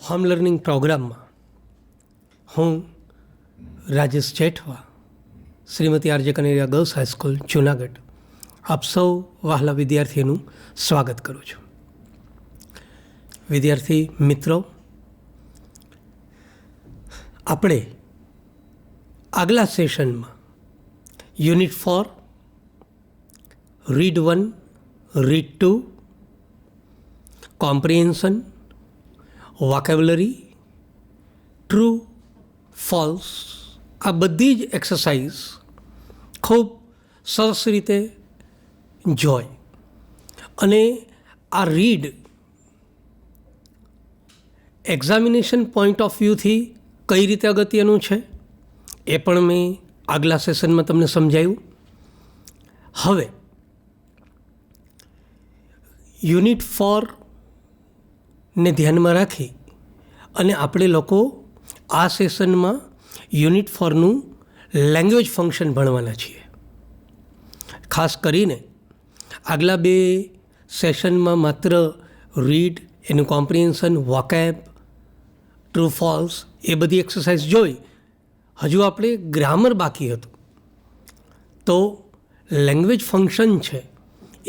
Home learning પ્રોગ્રામમાં હું Rajesh Jethwa, Shrimati RJ Kaneria girls high school Junagadh, આપ સૌ વહાલા વિદ્યાર્થીઓનું સ્વાગત કરું છું. વિદ્યાર્થી મિત્રો, આપણે આગલા સેશનમાં unit 4, read 1, read 2, comprehension, vocabulary, true, false, આ બધી જ એક્સરસાઇઝ ખૂબ સરસ રીતે જોઈ અને આ રીડ એક્ઝામિનેશન પોઈન્ટ ઓફ વ્યૂથી કઈ રીતે અગત્યનું છે એ પણ મેં આગલા સેશનમાં તમને સમજાવ્યું. હવે યુનિટ 4ને ધ્યાનમાં રાખી અને આપણે લોકો આ સેશનમાં યુનિટ 4નું લેંગ્વેજ ફંક્શન ભણવાના છીએ. ખાસ કરીને આગલા બે સેશનમાં માત્ર રીડ, એનું કોમ્પ્રિહેન્શન, વોકેબ, ટ્રુ ફોલ્સ એ બધી એક્સરસાઇઝ જોઈ. હજુ આપણે ગ્રામર બાકી હતું, તો લેંગ્વેજ ફંક્શન છે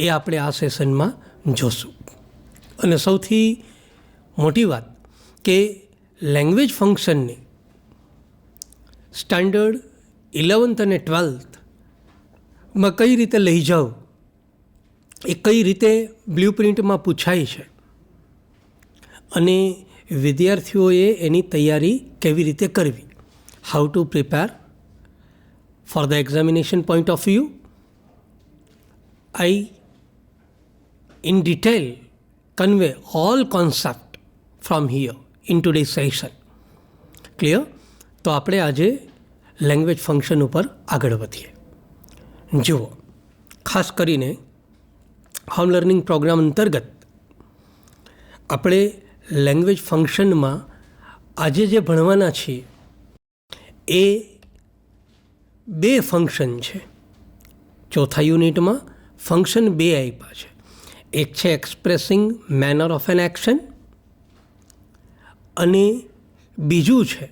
એ આપણે આ સેશનમાં જોશું. અને સૌથી મોટી વાત કે લેંગ્વેજ ફંક્શનને સ્ટાન્ડર્ડ 11th અને 12thમાં કઈ રીતે લઈ જાઓ, એ કઈ રીતે બ્લુપ્રિન્ટમાં પૂછાય છે અને વિદ્યાર્થીઓએ એની તૈયારી કેવી રીતે કરવી. How to prepare for the examination point of view. I in detail convey all concept from here in today's session. Clear? તો આપણે આજે લેંગ્વેજ ફંક્શન ઉપર આગળ વધીએ. જુઓ, ખાસ કરીને હોમ લર્નિંગ પ્રોગ્રામ અંતર્ગત આપણે લેંગ્વેજ ફંક્શનમાં આજે જે ભણવાના છીએ એ બે ફંક્શન છે. ચોથા યુનિટમાં ફંક્શન બે આપ્યા છે. એક છે expressing manner of an action અને બીજું છે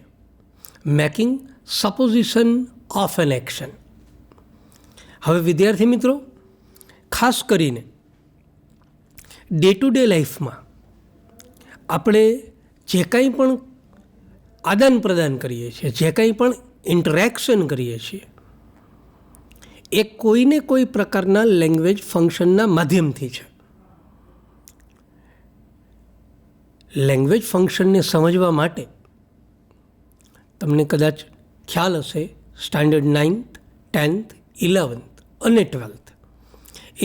making supposition of an action. હવે વિદ્યાર્થી મિત્રો, ખાસ કરીને ડે ટુ ડે લાઈફમાં આપણે જે કંઈ પણ આદાન પ્રદાન કરીએ છીએ, જે કંઈ પણ ઇન્ટરેક્શન કરીએ છીએ, એ કોઈને કોઈ પ્રકારના લેંગ્વેજ ફંક્શનના માધ્યમથી છે. લેંગ્વેજ ફંક્શનને સમજવા માટે તમને કદાચ ખ્યાલ હશે, સ્ટાન્ડર્ડ 9th, 10th, 11th અને 12th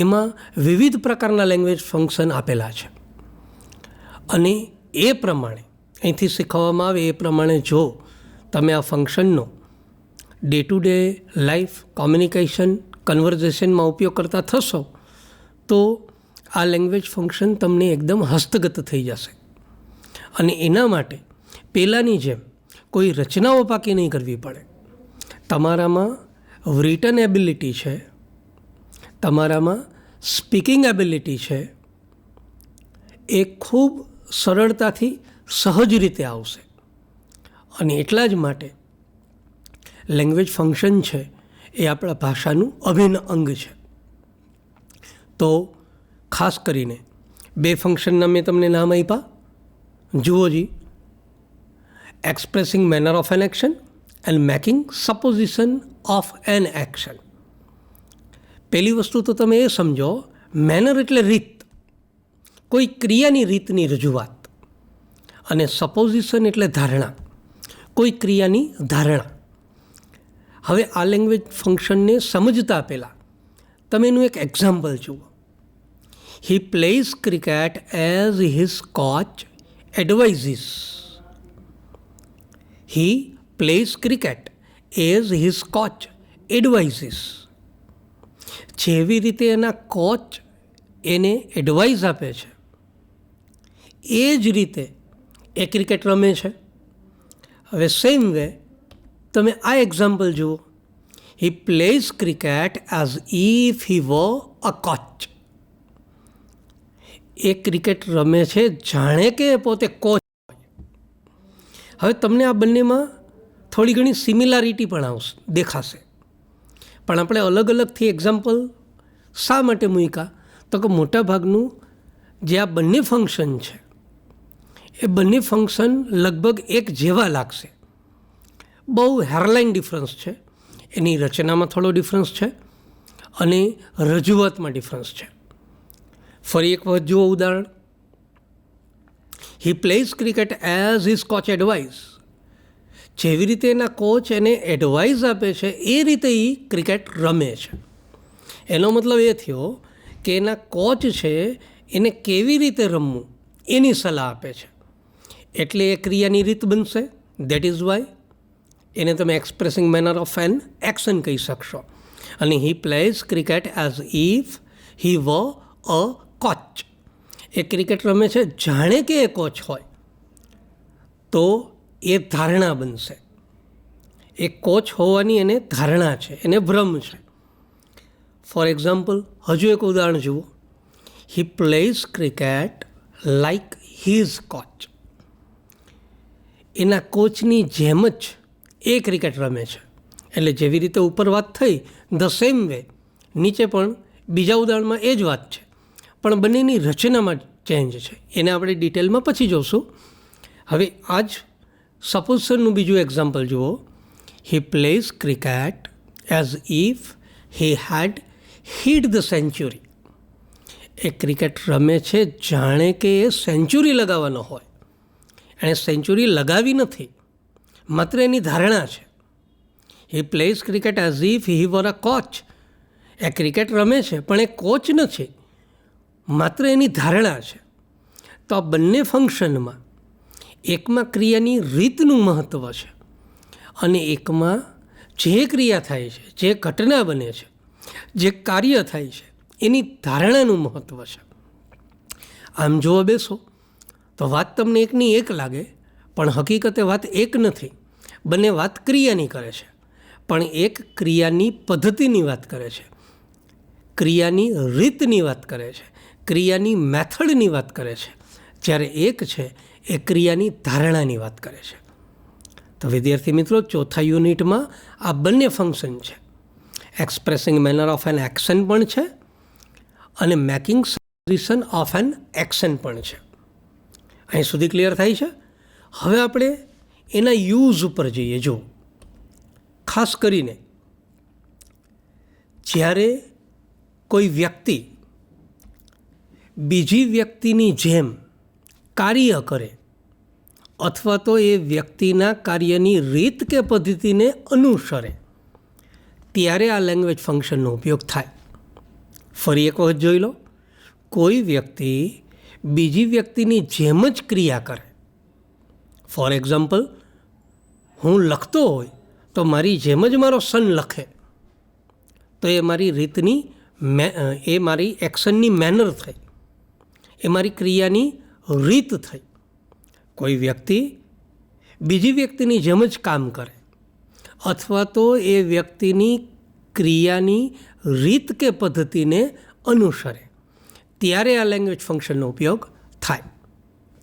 એમાં વિવિધ પ્રકારના લેંગ્વેજ ફંક્શન આપેલા છે. અને એ પ્રમાણે અહીંથી શીખવવામાં આવે એ પ્રમાણે જો તમે આ ફંક્શનનો day to day life communication, કન્વર્ઝેશનમાં ઉપયોગ કરતા થશો તો આ લેંગ્વેજ ફંક્શન તમને એકદમ હસ્તગત થઈ જશે. અને એના માટે પહેલાંની જેમ કોઈ રચનાઓ પાકી નહીં કરવી પડે. તમારામાં રિટન એબિલિટી છે, તમારામાં સ્પીકિંગ એબિલિટી છે, એ ખૂબ સરળતાથી સહજ રીતે આવશે. અને એટલા જ માટે લેંગ્વેજ ફંક્શન છે એ આપણા ભાષાનું અભિન્ન અંગ છે. તો ખાસ કરીને બે ફંક્શનના મેં તમને નામ આપ્યા. જુઓ જી, expressing manner of an action and making supposition of an action. પહેલી વસ્તુ તો તમે એ સમજો, મેનર એટલે રીત, કોઈ ક્રિયાની રીતની રજૂઆત, અને સપોઝિશન એટલે ધારણા, કોઈ ક્રિયાની ધારણા. હવે આ લેંગ્વેજ ફંક્શનને સમજતા પહેલાં તમે એનું એક એક્ઝામ્પલ જુઓ. He plays cricket as his coach advises. He plays cricket as his coach advises. જેવી રીતે એના કોચ એને એડવાઇસ આપે છે એ જ રીતે એ ક્રિકેટ રમે છે. હવે સેમ વે તમે આ એક્ઝામ્પલ જુઓ. He plays cricket as if he were a coach. એ ક્રિકેટ રમે છે જાણે કે પોતે કોચ હોય. હવે તમને આ બંનેમાં થોડી ઘણી સિમિલારિટી પણ દેખાશે, પણ આપણે અલગ અલગથી એક્ઝામ્પલ શા માટે મૂક્યા? તો કે મોટાભાગનું જે આ બંને ફંક્શન છે એ બંને ફંક્શન લગભગ એક જેવા લાગશે. બહુ હેરલાઇન ડિફરન્સ છે, એની રચનામાં થોડો ડિફરન્સ છે અને રજૂઆતમાં ડિફરન્સ છે. ફરી એક વખત જુઓ ઉદાહરણ. He plays cricket as his coach advise. જેવી રીતે એના કોચ એને એડવાઇઝ આપે છે એ રીતે એ ક્રિકેટ રમે છે. એનો મતલબ એ થયો કે એના કોચ છે એને કેવી રીતે રમવું એની સલાહ આપે છે, એટલે એ ક્રિયાની રીત બનશે. દેટ ઇઝ વાય એને તમે expressing manner of an action કહી શકશો. અને હી પ્લેઝ ક્રિકેટ એઝ ઇફ હી વ અ કોચ. એ ક્રિકેટ રમે છે જાણે કે એ કોચ હોય, તો એ ધારણા બનશે. એ કોચ હોવાની એને ધારણા છે, એને ભ્રમ છે. ફોર એક્ઝામ્પલ, હજુ એક ઉદાહરણ જુઓ. He plays cricket like his coach. એના કોચની જેમ જ એ ક્રિકેટ રમે છે. એટલે જેવી રીતે ઉપર વાત થઈ ધ સેમ વે નીચે પણ બીજા ઉદાહરણમાં એ જ વાત છે, પણ બંનેની રચનામાં ચેન્જ છે. એને આપણે ડિટેલમાં પછી જોશું. હવે આ જ સપોઝનું બીજું એક્ઝામ્પલ જુઓ. He plays cricket as if he had hit the century. એ ક્રિકેટ રમે છે જાણે કે એ સેન્ચુરી લગાવવાનો હોય. એણે સેન્ચુરી લગાવી નથી, માત્ર એની ધારણા છે. He plays cricket as if he were a coach. એ ક્રિકેટ રમે છે પણ એ કોચ નથી, માત્ર એની ધારણા છે. તો આ બંને ફંક્શનમાં એકમાં ક્રિયાની રીતનું મહત્ત્વ છે અને એકમાં જે ક્રિયા થાય છે, જે ઘટના બને છે, જે કાર્ય થાય છે એની ધારણાનું મહત્ત્વ છે. આમ જોવા બેસો તો વાત તમને એકની એક લાગે, પણ હકીકતે વાત એક નથી. બંને વાત ક્રિયાની કરે છે, પણ એક ક્રિયાની પદ્ધતિની વાત કરે છે, ક્રિયાની રીતની વાત કરે છે, ક્રિયાની મેથડની વાત કરે છે, જ્યારે એક છે એ ક્રિયાની ધારણાની વાત કરે છે. તો વિદ્યાર્થી મિત્રો, ચોથા યુનિટમાં આ બંને ફંક્શન છે. Expressing manner of an action પણ છે અને making supposition of an action પણ છે. અહીં સુધી ક્લિયર થાય છે? હવે આપણે એના યુઝ ઉપર જઈએ. જો ખાસ કરીને જ્યારે કોઈ વ્યક્તિ બીજી વ્યક્તિની જેમ કાર્ય કરે અથવા તો એ વ્યક્તિના કાર્યની રીત કે પદ્ધતિને અનુસરે, ત્યારે આ લેંગ્વેજ ફંક્શનનો ઉપયોગ થાય. ફરી એક વખત જોઈ લો. કોઈ વ્યક્તિ બીજી વ્યક્તિની જેમ જ ક્રિયા કરે. ફોર એક્ઝામ્પલ, હું લખતો હોય તો મારી જેમ જ મારો સન લખે, તો એ મારી રીતની એ મારી એક્શનની મેનર થઈ, એ મારી ક્રિયાની રીત થઈ. કોઈ વ્યક્તિ બીજી વ્યક્તિની જેમ જ કામ કરે અથવા તો એ વ્યક્તિની ક્રિયાની રીત કે પદ્ધતિને અનુસરે, ત્યારે આ લેંગ્વેજ ફંક્શનનો ઉપયોગ થાય.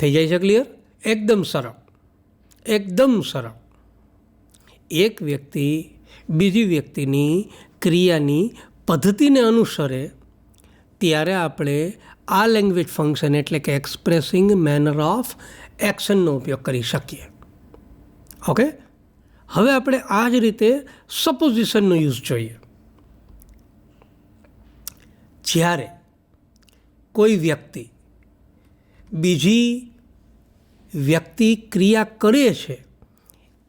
થઈ જાય છે ક્લિયર? એકદમ સરળ, એકદમ સરળ. એક વ્યક્તિ બીજી વ્યક્તિની ક્રિયાની પદ્ધતિને અનુસરે ત્યારે આપણે આ લેંગ્વેજ ફંક્શન એટલે કે એક્સપ્રેસિંગ મેનર ઓફ એક્શનનો ઉપયોગ કરી શકીએ. ઓકે, હવે આપણે આ જ રીતે સપોઝિશનનો યુઝ જોઈએ. જ્યારે કોઈ વ્યક્તિ બીજી વ્યક્તિ ક્રિયા કરે છે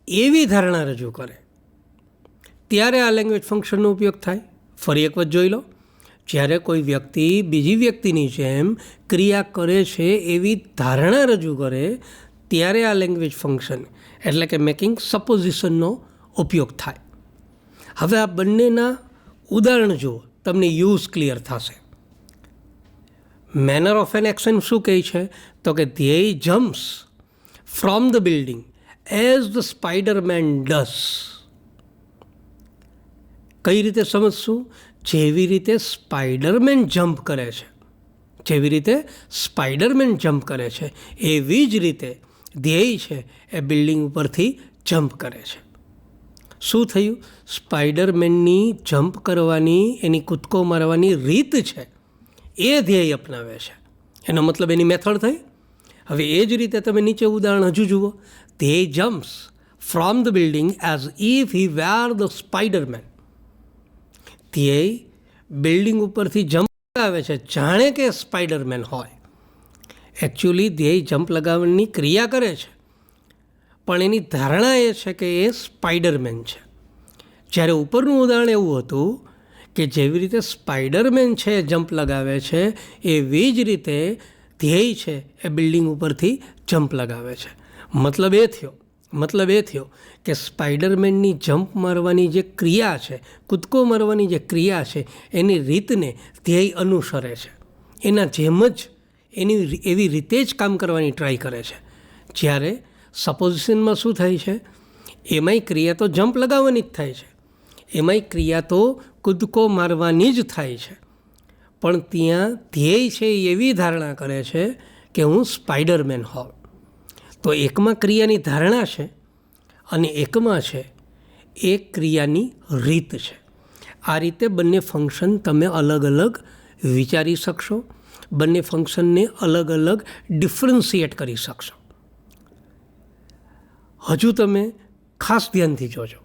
એવી ધારણા રજૂ કરે, ત્યારે આ લેંગ્વેજ ફંક્શનનો ઉપયોગ થાય. ફરી એક વખત જોઈ લો. જ્યારે કોઈ વ્યક્તિ બીજી વ્યક્તિની જેમ ક્રિયા કરે છે એવી ધારણા રજૂ કરે, ત્યારે આ લેંગ્વેજ ફંક્શન એટલે કે મેકિંગ સપોઝિશનનો ઉપયોગ થાય. હવે આ બંનેના ઉદાહરણ જુઓ, તમને યુઝ ક્લિયર થશે. મેનર ઓફ એન એક્શન શું કહે છે? તો કે ધ્યેય jumps from the building as the Spider-Man does. કઈ રીતે સમજશું? જેવી રીતે સ્પાઈડરમેન જમ્પ કરે છે, જેવી રીતે સ્પાઈડરમેન જમ્પ કરે છે એવી જ રીતે ધ્યેય છે એ બિલ્ડિંગ ઉપરથી જમ્પ કરે છે. શું થયું? સ્પાઈડરમેનની જમ્પ કરવાની, એની કૂદકો મારવાની રીત છે એ ધ્યેય અપનાવે છે. એનો મતલબ એની મેથડ થઈ. હવે એ જ રીતે તમે નીચે ઉદાહરણ હજુ જુઓ. Dhyey jumps from the building as if he were the spiderman. Dhyey building ઉપરથી જમ્પ લગાવે છે જાણે કે સ્પાઈડરમેન હોય. એકચ્યુઅલી ધ્યેય જમ્પ લગાવવાની ક્રિયા કરે છે, પણ એની ધારણા એ છે કે એ સ્પાઈડરમેન છે. જ્યારે ઉપરનું ઉદાહરણ એવું હતું કે જેવી રીતે સ્પાઈડરમેન છે જમ્પ લગાવે છે, એવી જ રીતે ધ્યેય છે એ બિલ્ડિંગ ઉપરથી જમ્પ લગાવે છે. મતલબ એ થયો કે સ્પાઈડરમેનની જમ્પ મારવાની જે ક્રિયા છે, કૂદકો મારવાની જે ક્રિયા છે, એની રીતને ધ્યેય અનુસરે છે. એના જેમ જ એની એવી રીતે જ કામ કરવાની ટ્રાય કરે છે. જ્યારે સપોઝિશનમાં શું થાય છે? એમાંય ક્રિયા તો જમ્પ લગાવવાની જ થાય છે, એમાંય ક્રિયા તો કૂદકો મારવાની જ થાય છે, પણ ત્યાં ધ્યેય છે એવી ધારણા કરે છે કે હું સ્પાઈડરમેન હોઉં. તો એકમાં ક્રિયાની ધારણા છે અને એકમાં છે એ ક્રિયાની રીત છે. આ રીતે બંને ફંક્શન તમે અલગ અલગ વિચારી શકશો, બંને ફંક્શનને અલગ અલગ ડિફરન્શિએટ કરી શકશો. હજુ તમે ખાસ ધ્યાનથી જોજો.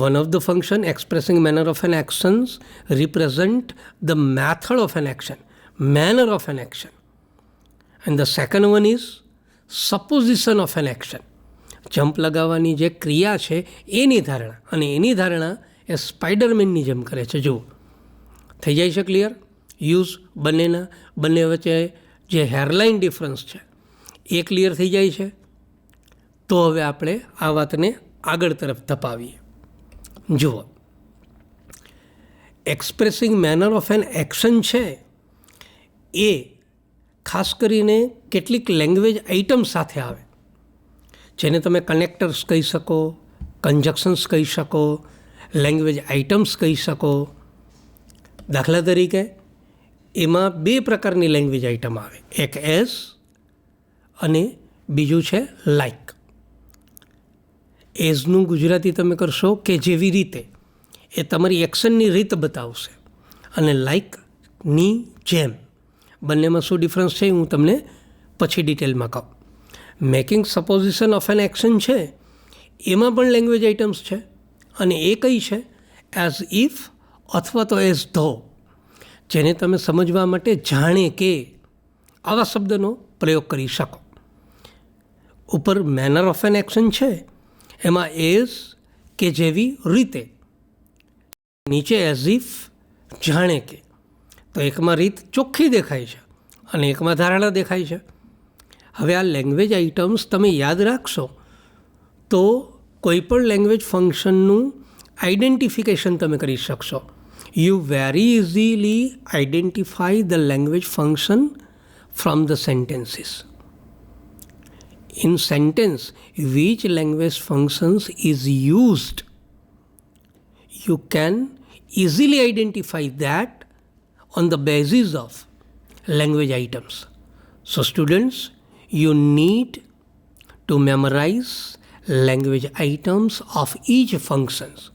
One of the function expressing manner of an actions represent the method of an action, manner of an action. And the second one is supposition of an action. Jump લગાવવાની જે ક્રિયા છે એની ધારણા, અને એની ધારણા એ સ્પાઈડરમેનની જેમ કરે છે. જુઓ, થઈ જાય છે ક્લિયર? યુઝ બંને વચ્ચે જે હેરલાઇન ડિફરન્સ છે એ ક્લિયર થઈ જાય છે. તો હવે આપણે આ વાતને આગળ તરફ ધપાવીએ. જુઓ, expressing manner of an action છે એ ખાસ કરીને કેટલીક લેંગ્વેજ આઇટમ સાથે આવે, જેને તમે કનેક્ટર્સ કહી શકો, કન્જક્શન્સ કહી શકો, લેંગ્વેજ આઇટમ્સ કહી શકો. દાખલા તરીકે એમાં બે પ્રકારની લેંગ્વેજ આઇટમ આવે, એક એઝ અને બીજું છે લાઇક. એઝનું ગુજરાતી તમે કરશો કે જેવી રીતે, એ તમારી એક્શનની રીત બતાવશે, અને લાઇકની જેમ. બંનેમાં શું ડિફરન્સ છે હું તમને પછી ડિટેલમાં કહું. Making supposition of an action છે એમાં પણ લેંગ્વેજ આઇટમ્સ છે, અને એ કઈ છે? એઝ ઇફ અથવા તો એઝ ધો, જેને તમે સમજવા માટે જાણે કે આવા શબ્દનો પ્રયોગ કરી શકો. ઉપર મેનર ઓફ એન એક્શન છે એમાં એઝ કે જેવી રીતે, નીચે એઝ ઇફ જાણે કે. તો એકમાં રીત ચોખ્ખી દેખાય છે અને એકમાં ધારણા દેખાય છે. હવે આ લેંગ્વેજ આઇટમ્સ તમે યાદ રાખશો તો કોઈ પણ લેંગ્વેજ ફંક્શનનું આઈડેન્ટિફિકેશન તમે કરી શકશો. You very easily identify the language function from the sentences. In sentence, which language functions is used, you can easily identify that on the basis of language items. So students, you need to memorize language items of each functions.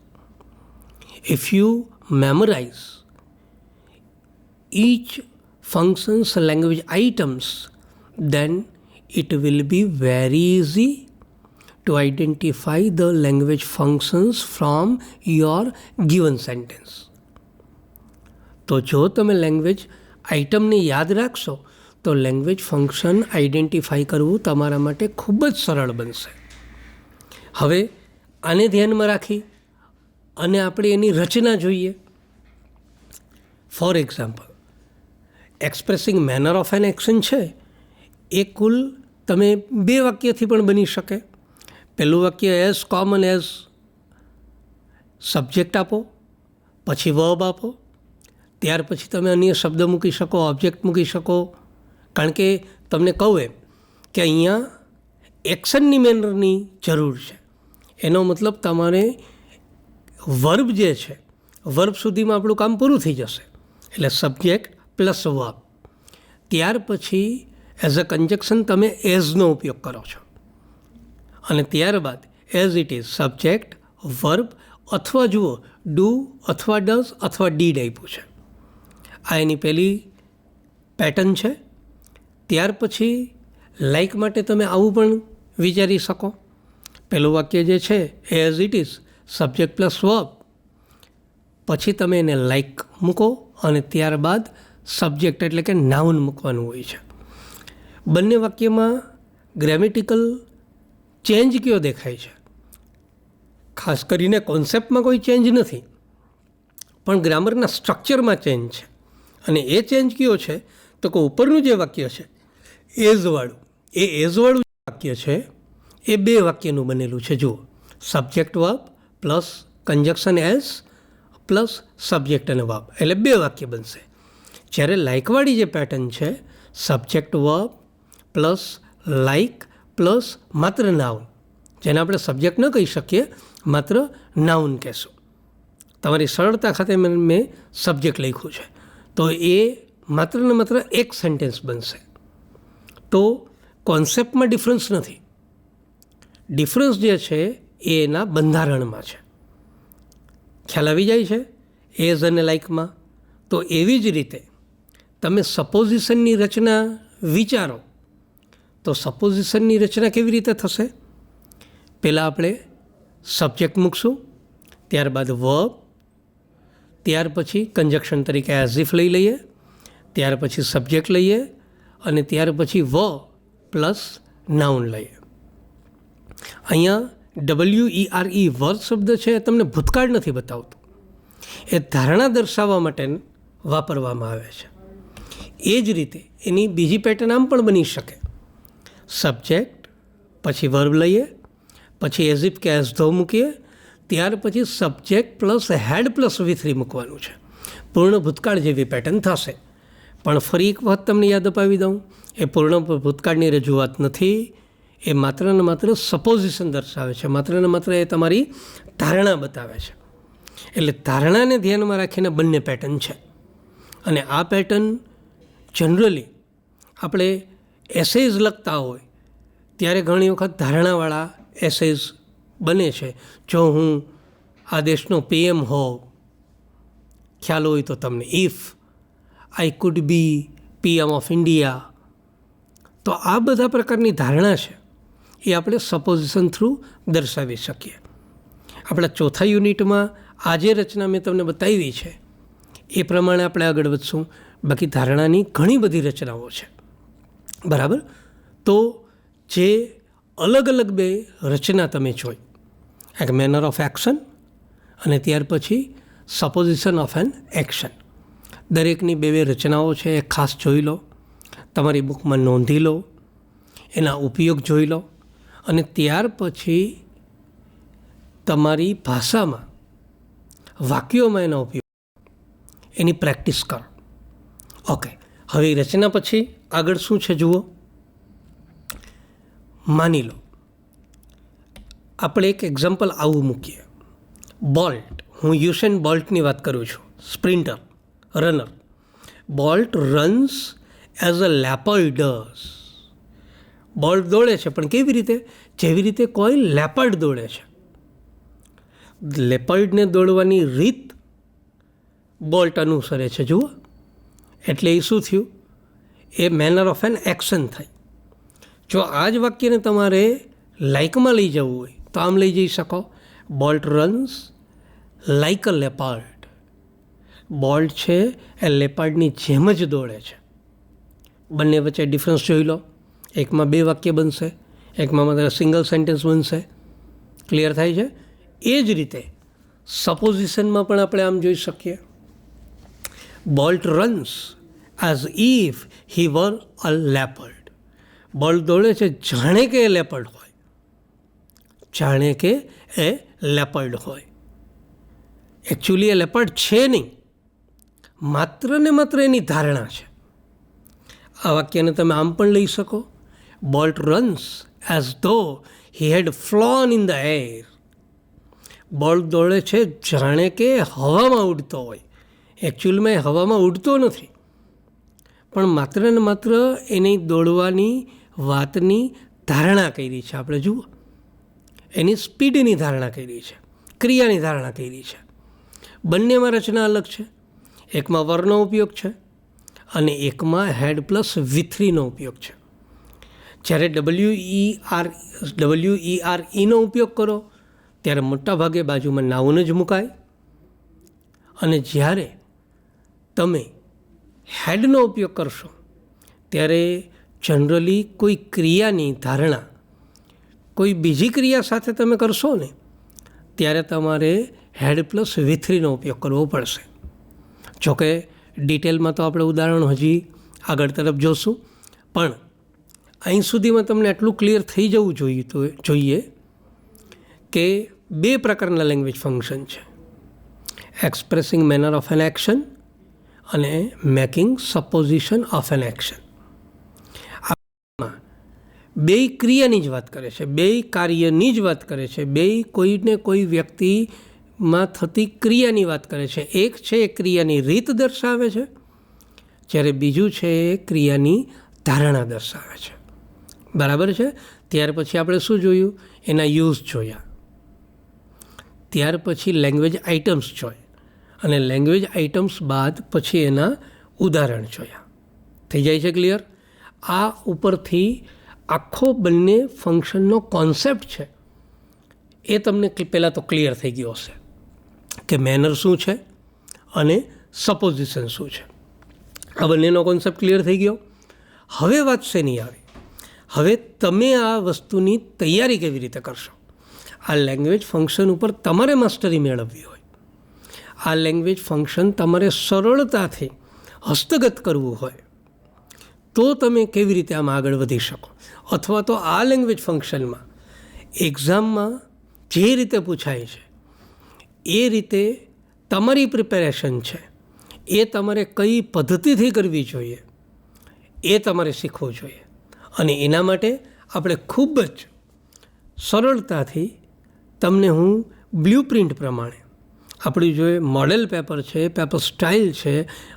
If you memorize each function's language items, then it will be very easy to identify the language functions from your given sentence. તો જો તમે language આઇટમને યાદ રાખશો તો language function identify કરવું તમારા માટે ખૂબ જ સરળ બનશે. હવે આને ધ્યાનમાં રાખી અને આપણે એની રચના જોઈએ. For example, expressing manner of an action છે એ કુલ તમે બે વાક્યથી પણ બની શકે. પહેલું વાક્ય એઝ કોમન એઝ સબ્જેક્ટ આપો, પછી વર્બ આપો, ત્યાર પછી તમે અન્ય શબ્દ મૂકી શકો, ઓબ્જેક્ટ મૂકી શકો. કારણ કે તમને કહું એમ કે અહીંયા એક્શનની મેનરની જરૂર છે. એનો મતલબ તમારે વર્બ જે છે, વર્બ સુધીમાં આપણું કામ પૂરું થઈ જશે. એટલે સબ્જેક્ટ પ્લસ વર્બ, ત્યાર પછી એઝ અ કન્જક્શન તમે એઝનો ઉપયોગ કરો છો અને ત્યારબાદ as it is subject, verb અથવા જુઓ ડુ અથવા ડઝ અથવા ડીડ આપ્યું છે. આ એની પહેલી પેટર્ન છે. ત્યાર પછી લાઇક માટે તમે આવું પણ વિચારી શકો. પહેલું વાક્ય જે છે as it is subject plus verb, પછી તમે એને લાઇક મૂકો અને ત્યારબાદ સબ્જેક્ટ એટલે કે નાઉન મૂકવાનું હોય છે. બંને વાક્યમાં ગ્રેમેટિકલ ચેન્જ કયો દેખાય છે? ખાસ કરીને કોન્સેપ્ટમાં કોઈ ચેન્જ નથી, પણ ગ્રામરના સ્ટ્રક્ચરમાં ચેન્જ છે. અને એ ચેન્જ કયો છે તો કે ઉપરનું જે વાક્ય છે એઝવાળું, એ એઝવાળું વાક્ય છે એ બે વાક્યનું બનેલું છે. જુઓ, subject verb plus conjunction as plus subject અને વર્બ, એટલે બે વાક્ય બનશે. જ્યારે લાઇકવાળી જે પેટર્ન છે subject verb plus like plus માત્ર નાઉન, જેને આપણે સબ્જેક્ટ ન કહી શકીએ, માત્ર નાઉન કહેશું. તમારી સરળતા ખાતે મેં સબ્જેક્ટ લખ્યું છે, તો એ માત્ર ને માત્ર એક સેન્ટેન્સ બનશે. તો કોન્સેપ્ટમાં ડિફરન્સ નથી, ડિફરન્સ જે છે એ એના બંધારણમાં છે. ખ્યાલ આવી જાય છે એઝ અને લાઇકમાં? તો એવી જ રીતે તમે સપોઝિશનની રચના વિચારો તો સપોઝિશનની રચના કેવી રીતે થશે? પહેલાં આપણે સબ્જેક્ટ મૂકશું, ત્યારબાદ વર્બ, ત્યાર પછી કન્જક્શન તરીકે એઝ ઇફ લઈ લઈએ, ત્યાર પછી સબ્જેક્ટ લઈએ અને ત્યાર પછી પ્લસ નાઉન લઈએ. અહીંયા WERE વર્બ શબ્દ છે એ તમને ભૂતકાળ નથી બતાવતો, એ ધારણા દર્શાવવા માટે વાપરવામાં આવે છે. એ જ રીતે એની બીજી પેટર્ન આમ પણ બની શકે, સબ્જેક્ટ પછી વર્બ લઈએ, પછી એઝ ઇફ કે એઝ ધો મૂકીએ, ત્યાર પછી subject plus had plus V3 મૂકવાનું છે. પૂર્ણ ભૂતકાળ જેવી પેટર્ન થશે. પણ ફરી એક વખત તમને યાદ અપાવી દઉં, એ પૂર્ણ ભૂતકાળની રજૂઆત નથી, એ માત્ર ને માત્ર સપોઝિશન દર્શાવે છે, માત્ર ને માત્ર એ તમારી ધારણા બતાવે છે. એટલે ધારણાને ધ્યાનમાં રાખીને બંને પેટર્ન છે. અને આ પેટર્ન જનરલી આપણે એસેઝ લખતા હોય ત્યારે ઘણી વખત ધારણાવાળા એસેઝ બને છે. જો હું આ દેશનો PM હોઉં, ખ્યાલ હોય તો તમને, if I could B PM of India, તો આ બધા પ્રકારની ધારણા છે એ આપણે સપોઝિશન થ્રુ દર્શાવી શકીએ. આપણા ચોથા યુનિટમાં આ જે રચના મેં તમને બતાવી છે એ પ્રમાણે આપણે આગળ વધશું. બાકી ધારણાની ઘણી બધી રચનાઓ છે, બરાબર? તો જે અલગ અલગ બે રચના તમે જોઈ, એક મેનર ઓફ એક્શન અને ત્યાર પછી સપોઝિશન ઓફ એન એક્શન, દરેકની બે રચનાઓ છે એ ખાસ જોઈ લો, તમારી બુકમાં નોંધી લો, એના ઉપયોગ જોઈ લો અને ત્યાર પછી તમારી ભાષામાં વાક્યોમાં એનો ઉપયોગ, એની પ્રેક્ટિસ કરો. ઓકે, હવે રચના પછી આગળ શું છે જુઓ. માની લો આપણે એક એક્ઝામ્પલ આવું મૂકીએ, બોલ્ટ. હું યુસેન બોલ્ટની વાત કરું છું, sprinter, runner. Bolt runs as a leopard does. Bolt દોડે છે, પણ કેવી રીતે? જેવી રીતે કોઈ લેપર્ડ દોડે છે. લેપર્ડને દોડવાની રીત બોલ્ટ અનુસરે છે, જુઓ. એટલે એ શું થયું? એ મેનર ઓફ એન એક્શન થઈ. જો આ જ વાક્યને તમારે લાઇકમાં લઈ જવું હોય તો આમ લઈ જઈ શકો, bolt runs like a leopard. Bolt છે એ લેપર્ડની જેમ જ દોડે છે. બંને વચ્ચે ડિફરન્સ જોઈ લો. એકમાં બે વાક્ય બનશે, એકમાં માત્ર સિંગલ સેન્ટેન્સ બનશે. ક્લિયર થાય છે? એ જ રીતે સપોઝિશનમાં પણ આપણે આમ જોઈ શકીએ, Bolt runs as if he were a leopard. Bolt દોડે છે જાણે કે એ લેપર્ડ હોય, જાણે કે એ લેપર્ડ હોય. એકચ્યુઅલી એ લેપર્ડ છે નહીં, માત્ર ને માત્ર એની ધારણા છે. આ વાક્યને તમે આમ પણ લઈ શકો, બોલ્ટ રન્સ એઝ ધો હી હેડ ફ્લોન ઇન ધ એર. બોલ્ટ દોડે છે જાણે કે હવામાં ઉડતો હોય. એકચ્યુઅલમાં એ હવામાં ઉડતો નથી, પણ માત્ર ને માત્ર એની દોડવાની વાતની ધારણા કરી છે. આપણે જુઓ, એની સ્પીડની ધારણા કરી છે, ક્રિયાની ધારણા કરી છે. બંનેમાં રચના અલગ છે. એકમાં વરનો ઉપયોગ છે અને એકમાં હેડ પ્લસ V3નો ઉપયોગ છે. જ્યારે WEREનો ઉપયોગ કરો ત્યારે મોટાભાગે બાજુમાં નાઉન જ મુકાય, અને જ્યારે તમે હેડનો ઉપયોગ કરશો ત્યારે જનરલી કોઈ ક્રિયાની ધારણા કોઈ બીજી ક્રિયા સાથે તમે કરશો ને ત્યારે તમારે હેડ પ્લસ V3નો ઉપયોગ કરવો પડશે. જોકે ડિટેલમાં તો આપણે ઉદાહરણ હજી આગળ તરફ જોશું, પણ અહીં સુધીમાં તમને એટલું ક્લિયર થઈ જવું જોઈએ કે બે પ્રકારના લેંગ્વેજ ફંક્શન છે: expressing manner of an action અને making supposition of an action. બે ક્રિયાની જ વાત કરે છે, બે કાર્યની જ વાત કરે છે, બે કોઈને કોઈ વ્યક્તિમાં થતી ક્રિયાની વાત કરે છે. એક છે એ ક્રિયાની રીત દર્શાવે છે, જ્યારે બીજું છે એ ક્રિયાની ધારણા દર્શાવે છે. બરાબર છે? ત્યાર પછી આપણે શું જોયું? એના યુઝ જોયા. ત્યાર પછી લેંગ્વેજ આઇટમ્સ જોઈ, અને લેંગ્વેજ આઇટમ્સ બાદ પછી એના ઉદાહરણ જોયા. થઈ જાય છે ક્લિયર? આ ઉપરથી આખો બંને ફંક્શનનો કોન્સેપ્ટ છે એ તમને પહેલાં તો ક્લિયર થઈ ગયો હશે કે મેનર શું છે અને સપોઝિશન શું છે. આ બંનેનો કોન્સેપ્ટ ક્લિયર થઈ ગયો. હવે વાત શેની આવી? હવે તમે આ વસ્તુની તૈયારી કેવી રીતે કરશો? આ લેંગ્વેજ ફંક્શન ઉપર તમારે માસ્ટરી મેળવવી હોય, આ લેંગ્વેજ ફંક્શન તમારે સરળતાથી હસ્તગત કરવું હોય, તો તમે કેવી રીતે આમાં આગળ વધી શકો? અથવા તો આ લેંગ્વેજ ફંક્શનમાં એક્ઝામમાં જે રીતે પૂછાય છે એ રીતે તમારી પ્રિપેરેશન છે એ તમારે કઈ પદ્ધતિથી કરવી જોઈએ એ તમારે શીખવું જોઈએ. અને એના માટે આપણે ખૂબ જ સરળતાથી તમને હું બ્લ્યુપ્રિન્ટ પ્રમાણે આપણી જે મોડેલ પેપર છે, પેપર સ્ટાઇલ છે,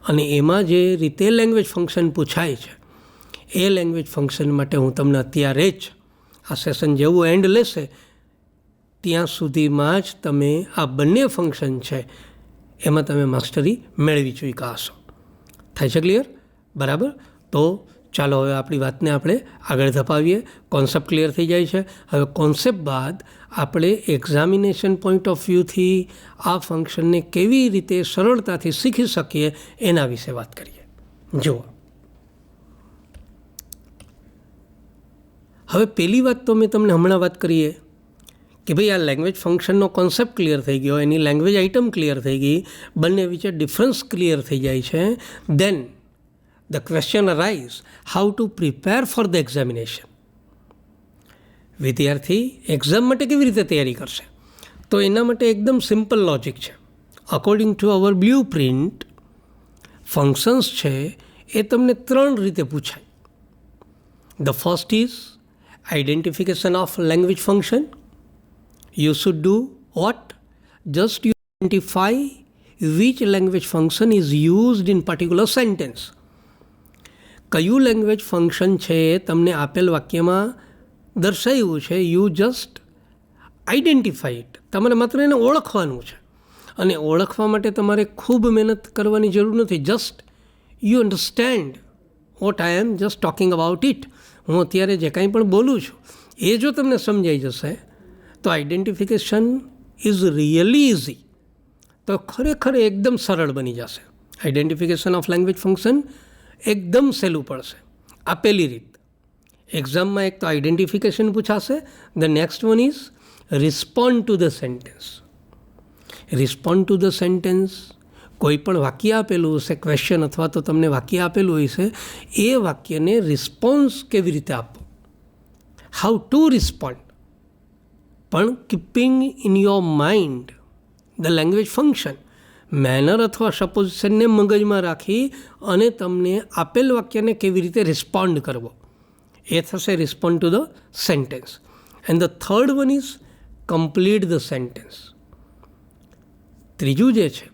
અને એમાં જે રીતે લેંગ્વેજ ફંક્શન પૂછાય છે એ લેંગ્વેજ ફંક્શન માટે હું તમને અત્યારે જ આ સેશન જેવું એન્ડ લેશે ત્યાં સુધીમાં જ તમે આ બંને ફંક્શન છે એમાં તમે માસ્ટરી મેળવી ચૂક્યા હશો. થાય છે ક્લિયર? બરાબર. તો ચાલો હવે આપણી વાતને આપણે આગળ ધપાવીએ. કોન્સેપ્ટ ક્લિયર થઈ જાય છે. હવે કોન્સેપ્ટ બાદ આપણે એક્ઝામિનેશન પોઈન્ટ ઓફ વ્યૂથી આ ફંક્શનને કેવી રીતે સરળતાથી શીખી શકીએ એના વિશે વાત કરીએ. જુઓ, હવે પહેલી વાત તો મેં તમને હમણાં વાત કરીએ કે ભાઈ આ લેંગ્વેજ ફંક્શનનો કોન્સેપ્ટ ક્લિયર થઈ ગયો, એની લેંગ્વેજ આઇટમ ક્લિયર થઈ ગઈ, બંને વચ્ચે ડિફરન્સ ક્લિયર થઈ જાય છે. દેન the question arises how to prepare for the examination. વિદ્યાર્થી એક્ઝામ માટે કેવી રીતે તૈયારી કરશે? તો એના માટે એકદમ સિમ્પલ લોજિક છે. According to our blueprint functions છે એ તમને ત્રણ રીતે પૂછાય. The first is identification of language function. You should do what? Just you identify which language function is used in particular sentence. કયું લેંગ્વેજ ફંક્શન છે તમને આપેલ વાક્યમાં દર્શાવ્યું છે, યુ જસ્ટ આઈડેન્ટિફાઈ ઇટ. તમારે માત્ર એને ઓળખવાનું છે, અને ઓળખવા માટે તમારે ખૂબ મહેનત કરવાની જરૂર નથી. Just you understand what I M just talking about it. હું અત્યારે જે કાંઈ પણ બોલું છું એ જો તમને સમજાઈ જશે તો આઈડેન્ટિફિકેશન ઇઝ રિયલી ઇઝી. તો ખરેખર એકદમ સરળ બની જશે. આઈડેન્ટિફિકેશન ઓફ લેંગ્વેજ ફંક્શન એકદમ સહેલું પડશે. આ પહેલી રીત. એક્ઝામમાં એક તો આઈડેન્ટિફિકેશન પૂછાશે. The next one is respond to the sentence. Respond to the sentence, કોઈ પણ વાક્ય આપેલું હશે, ક્વેશ્ચન અથવા તો તમને વાક્ય આપેલું હશે, એ વાક્યને રિસ્પોન્સ કેવી રીતે આપવો, હાઉ ટુ રિસ્પોન્ડ, પણ keeping in your mind the language function. Manner અથવા સપોઝિશનને મગજમાં રાખી અને તમને આપેલ વાક્યને કેવી રીતે રિસ્પોન્ડ કરવો, એ થશે respond to the sentence. And the third one is complete the sentence. ત્રીજું જે છે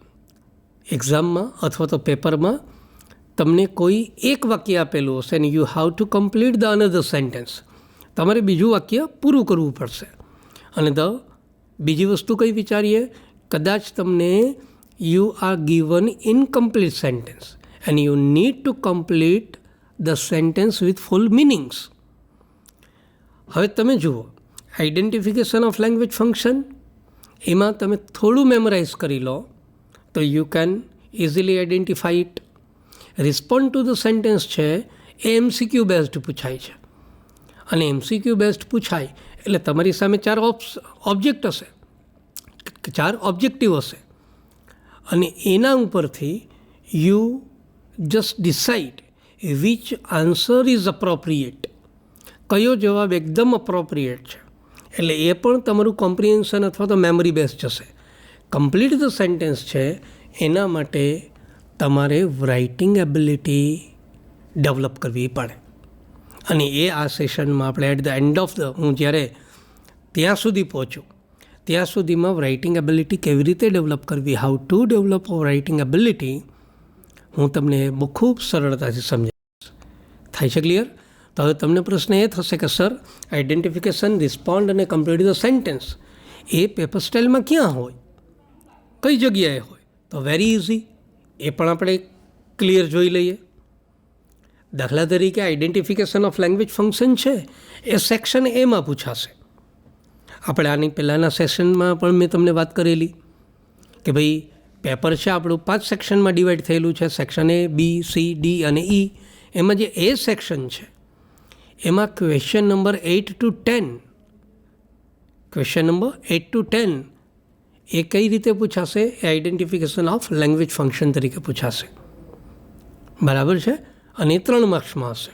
એક્ઝામમાં અથવા તો પેપરમાં તમને કોઈ એક વાક્ય આપેલું હશે ને you how to complete the another sentence, તમારે બીજું વાક્ય પૂરું કરવું પડશે. અને બીજી વસ્તુ કઈ વિચારીએ, કદાચ તમને you are given incomplete sentence and you need to complete the sentence with full meanings. હવે તમે જુઓ, આઈડેન્ટિફિકેશન ઓફ લેંગ્વેજ ફંક્શન, એમાં તમે થોડું મેમરાઇઝ કરી લો તો you can easily identify it. Respond to the sentence છે એ MCQ બેઝડ પૂછાય છે, અને MCQ બેઝડ પૂછાય એટલે તમારી સામે 4 ઓબ્જેક્ટ હશે, 4 ઓબ્જેક્ટિવ હશે, અને એના ઉપરથી you just decide which answer is appropriate, કયો જવાબ એકદમ અપ્રોપ્રિએટ છે. એટલે એ પણ તમારું કોમ્પ્રિહેન્શન અથવા તો મેમરી બેઝ જશે. કમ્પ્લીટ ધ સેન્ટેન્સ છે એના માટે તમારે રાઇટિંગ એબિલિટી ડેવલપ કરવી પડે, અને એ આ સેશનમાં આપણે એટ ધ એન્ડ ઓફ હું જ્યારે ત્યાં સુધી પહોંચું ત્યાં સુધીમાં રાઇટિંગ એબિલિટી કેવી રીતે ડેવલપ કરવી, how to develop writing ability, હું તમને બહુ ખૂબ સરળતાથી સમજાવીશ. થાય છે ક્લિયર? તો હવે તમને પ્રશ્ન એ થશે કે સર, આઈડેન્ટિફિકેશન, રિસ્પોન્ડ અને કમ્પ્લીટ ધ સેન્ટેન્સ એ પેપર સ્ટાઇલમાં ક્યાં હોય, કઈ જગ્યાએ હોય? તો વેરી ઇઝી, એ પણ આપણે ક્લિયર જોઈ લઈએ. દાખલા તરીકે આઈડેન્ટિફિકેશન ઓફ લેંગ્વેજ ફંક્શન છે એ સેક્શન એમાં પૂછાશે. આપણે આની પહેલાંના સેશનમાં પણ મેં તમને વાત કરેલી કે ભાઈ પેપર છે આપણું 5 સેક્શનમાં ડિવાઈડ થયેલું છે, section A, B, C, D અને E. એમાં જે A સેક્શન છે એમાં ક્વેશ્ચન નંબર 8 to 10 એ કઈ રીતે પૂછાશે? એ આઈડેન્ટિફિકેશન ઓફ લેંગ્વેજ ફંક્શન તરીકે પૂછાશે. બરાબર છે? અને એ 3 માર્ક્સમાં હશે.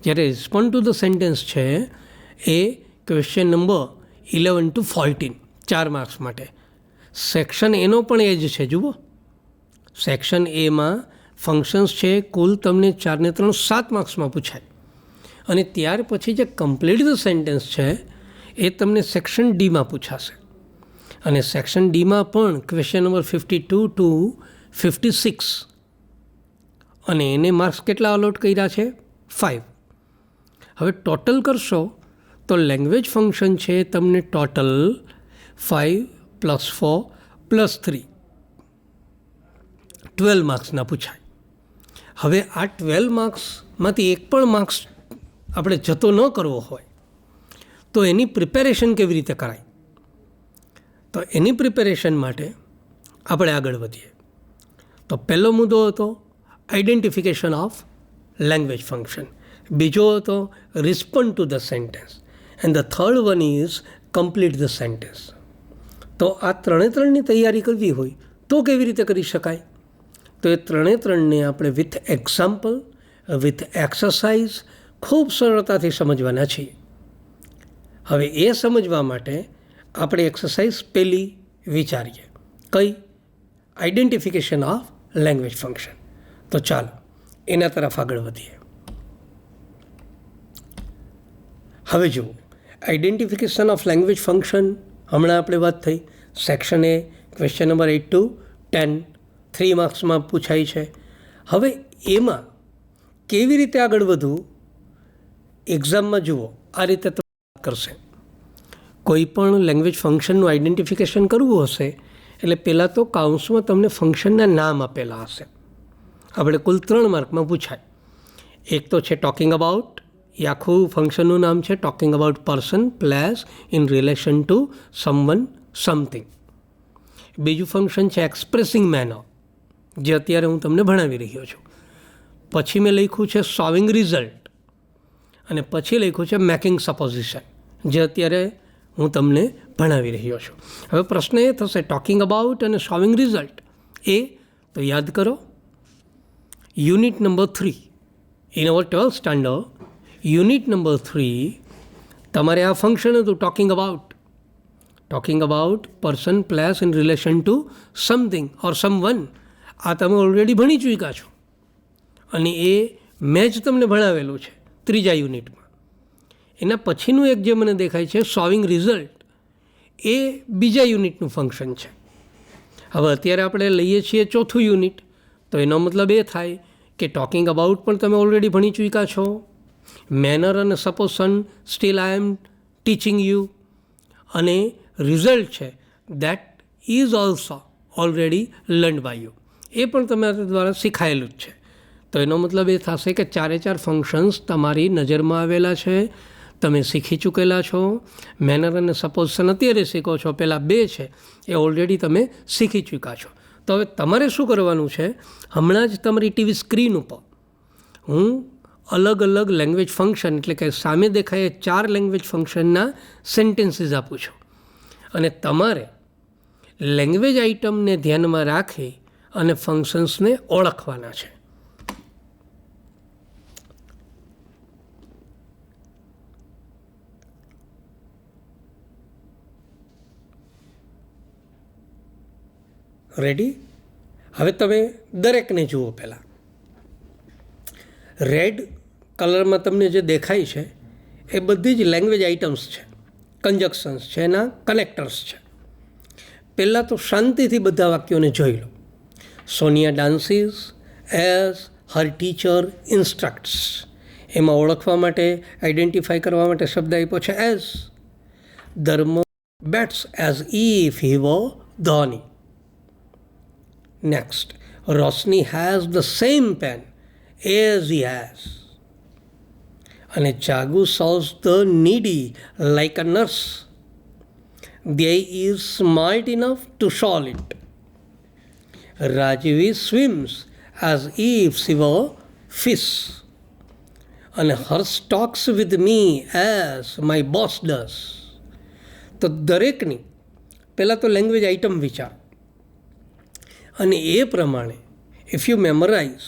જ્યારે રિસ્પોન્ડ ટુ ધ સેન્ટેન્સ છે એ ક્વેશ્ચન નંબર 11 to 14 4 માર્ક્સ માટે. સેક્શન એનો પણ એ જ છે. જુઓ, સેક્શન એમાં ફંક્શન્સ છે કુલ તમને 4 ને 3 7 માર્ક્સમાં પૂછાય, અને ત્યાર પછી જે કમ્પ્લીટ ધ સેન્ટેન્સ છે એ તમને સેક્શન ડીમાં પૂછાશે. અને સેક્શન ડીમાં પણ ક્વેશ્ચન નંબર 52 to 56, અને એને માર્ક્સ કેટલા અલોટ કર્યા છે? 5. હવે ટોટલ કરશો તો લેંગ્વેજ ફંક્શન છે તમને ટોટલ 5 + 4 + 3 12 માર્ક્સના પૂછાય. હવે આ 12 માર્ક્સમાંથી એક પણ માર્ક્સ આપણે જતો ન કરવો હોય તો એની પ્રિપેરેશન કેવી રીતે કરાય? તો એની પ્રિપેરેશન માટે આપણે આગળ વધીએ. તો પહેલો મુદ્દો હતો આઈડેન્ટિફિકેશન ઓફ લેંગ્વેજ ફંક્શન, બીજો હતો respond to the sentence, and the third one is complete the sentence. તો આ 3ની તૈયારી કરવી હોય તો કેવી રીતે કરી શકાય? તો એ 3ને આપણે વિથ એક્ઝામ્પલ, વિથ એક્સરસાઇઝ ખૂબ સરળતાથી સમજવાના છીએ. હવે એ સમજવા માટે આપણે એક્સરસાઇઝ પહેલી વિચારીએ, કઈ? Identification of language function. તો ચાલો એના તરફ આગળ વધીએ. હવે જુઓ, આઈડેન્ટિફિકેશન ઓફ લેંગ્વેજ ફંક્શન હમણાં આપણે વાત થઈ. Section A question number 8 to 10 3 માર્ક્સમાં પૂછાય છે. હવે એમાં કેવી રીતે આગળ વધવું એક્ઝામમાં જુઓ આ રીતે વાત કરશે. કોઈ પણ લેંગ્વેજ ફંક્શનનું આઈડેન્ટિફિકેશન કરવું હશે એટલે પહેલાં તો કાઉન્સમાં તમને ફંક્શનના નામ આપેલા હશે. આપણે કુલ 3 માર્કમાં પૂછાય. એક તો છે ટોકિંગ અબાઉટ, એ આખું ફંક્શનનું નામ છે talking about person, place, in relation two someone, something. બીજું ફંક્શન છે એક્સપ્રેસિંગ મેનર, જે અત્યારે હું તમને ભણાવી રહ્યો છું. પછી મેં લખ્યું છે સોલ્વિંગ રિઝલ્ટ, અને પછી લખ્યું છે મેકિંગ સપોઝિશન, જે અત્યારે હું તમને ભણાવી રહ્યો છું. હવે પ્રશ્ન એ થશે ટોકિંગ અબાઉટ અને સોલ્વિંગ રિઝલ્ટ એ તો યાદ કરો, unit number 3 in our 12th standard, unit number 3 તમારે આ ફંક્શન હતું talking about person, place, in relation two something or someone. આ તમે ઓલરેડી ભણી ચૂક્યા છો, અને એ મેં જ તમને ભણાવેલું છે 3જા યુનિટમાં. એના પછીનું એક જે મને દેખાય છે સોલ્વિંગ રિઝલ્ટ, એ 2જા યુનિટનું ફંક્શન છે. હવે અત્યારે આપણે લઈએ છીએ 4થું યુનિટ, તો એનો મતલબ એ થાય કે ટોકિંગ અબાઉટ પણ તમે ઓલરેડી ભણી ચૂક્યા છો. મેનર અને supposition still I am teaching you, અને રિઝલ્ટ છે that is also already learn by you, એ પણ તમારા દ્વારા શીખાયેલું જ છે. તો એનો મતલબ એ થશે કે 4 ફંક્શન્સ તમારી નજરમાં આવેલા છે, તમે શીખી ચૂકેલા છો. મેનર અને સપોઝન અત્યારે શીખો છો, પહેલાં 2 છે એ ઓલરેડી તમે શીખી ચૂક્યા છો. તો હવે તમારે શું કરવાનું છે, હમણાં જ તમારી ટીવી સ્ક્રીન ઉપર હું અલગ અલગ લેંગ્વેજ ફંક્શન, એટલે કે સામે દેખાય 4 લેંગ્વેજ ફંક્શનના સેન્ટેન્સીસ આપું છું, અને તમારે લેંગ્વેજ આઇટમને ધ્યાનમાં રાખી અને ફંક્શન્સને ઓળખવાના છે. રેડી? હવે તમે દરેકને જુઓ. પહેલાં રેડ કલરમાં તમને જે દેખાય છે એ બધી જ લેંગ્વેજ આઇટમ્સ છે, કન્જક્શન્સ છે, એના કનેક્ટર્સ છે. પહેલાં તો શાંતિથી બધા વાક્યોને જોઈ લો. સોનિયા ડાન્સીસ એઝ હર ટીચર ઇન્સ્ટ્રક્ટ્સ, એમાં ઓળખવા માટે, આઈડેન્ટિફાઈ કરવા માટે શબ્દ આપ્યો છે as. Dharm bats as if he were Dhoni. Next, Roshni has the same pen as he has. અને Chagu solves the needy like a nurse. They is smart enough to solve it. Rajvi swims as if she were fish. And Hers talks with me as my boss does. તો દરેકની પહેલાં તો language item વિચાર, અને એ પ્રમાણે if you memorise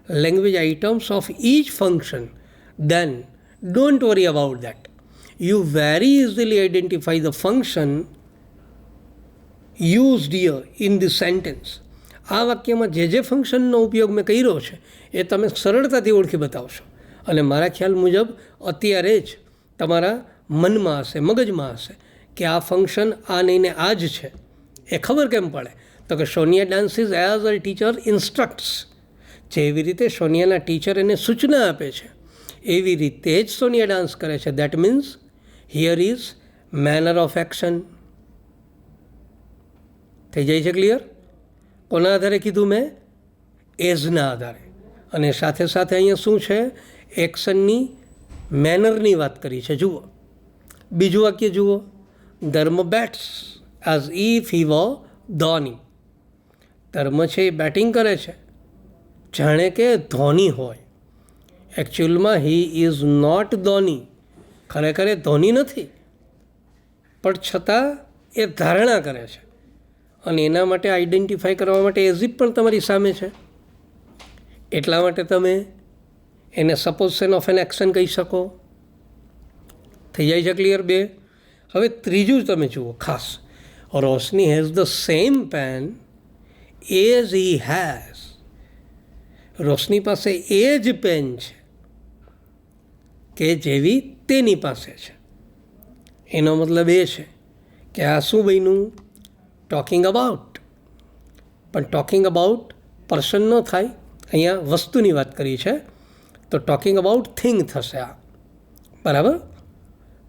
language items of each function, then don't worry about that. You very easily identify the function used here in this sentence. આ વાક્યમાં જે ફંક્શનનો ઉપયોગ મેં કર્યો છે એ તમે સરળતાથી ઓળખી બતાવશો, અને મારા ખ્યાલ મુજબ અત્યારે જ તમારા મનમાં હશે, મગજમાં હશે કે આ ફંક્શન આ નહીં ને આ જ છે. એ ખબર કેમ પડે? તો કે Sonia dances as a teacher instructs. જેવી રીતે સોનિયાના ટીચર એને સૂચના આપે છે એવી રીતે જ સોનિયા ડાન્સ કરે છે. That means here is manner of action. થઈ જાય છે ક્લિયર? કોના આધારે કીધું મેં? એઝના આધારે. અને સાથે સાથે અહીંયા શું છે? એક્શનની મેનરની વાત કરી છે. જુઓ બીજું વાક્ય જુઓ. ધર્મ bats as if he were Dhoni. ધર્મ છે એ બેટિંગ કરે છે જાણે કે ધોની હોય. એકચ્યુઅલમાં હી ઇઝ નોટ ધોની. ખરેખર એ ધોની નથી, પણ છતાં એ ધારણા કરે છે, અને એના માટે આઈડેન્ટિફાઈ કરવા માટે એઝિપ પણ તમારી સામે છે. એટલા માટે તમે એને સપોઝન ઓફ એન એક્શન કહી શકો. થઈ જાય છે ક્લિયર? 2. હવે ત્રીજું તમે જુઓ ખાસ. Roshni has the same pen as he has. Roshni પાસે એ જ પેન છે કે જેવી તેની પાસે છે. એનો મતલબ એ છે કે આ શું બન્યું? Talking about. પણ ટોકિંગ અબાઉટ પર્સન ન થાય, અહીંયા વસ્તુની વાત કરી છે, તો ટોકિંગ અબાઉટ થિંગ થશે આ. બરાબર?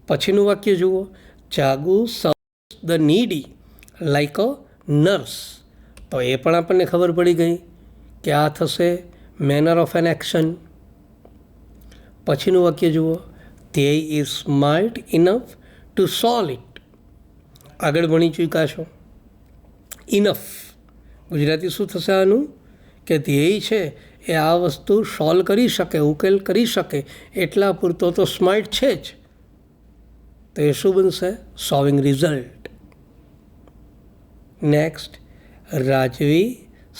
પછીનું વાક્ય જુઓ. Chagu serves the needy like a nurse. તો એ પણ આપણને ખબર પડી ગઈ કે આ થશે મેનર ઓફ એન એક્શન. પછીનું વાક્ય જુઓ. They is smart enough to solve it. આગળ ભણી ચૂક્યા છો. ઇનફ ગુજરાતી શું થશે આનું? કે ધ્યેય છે એ આ વસ્તુ સોલ્વ કરી શકે, ઉકેલ કરી શકે એટલા પૂરતો તો સ્માર્ટ છે જ. તો એ શું બનશે? Solving result. Next, Rajvi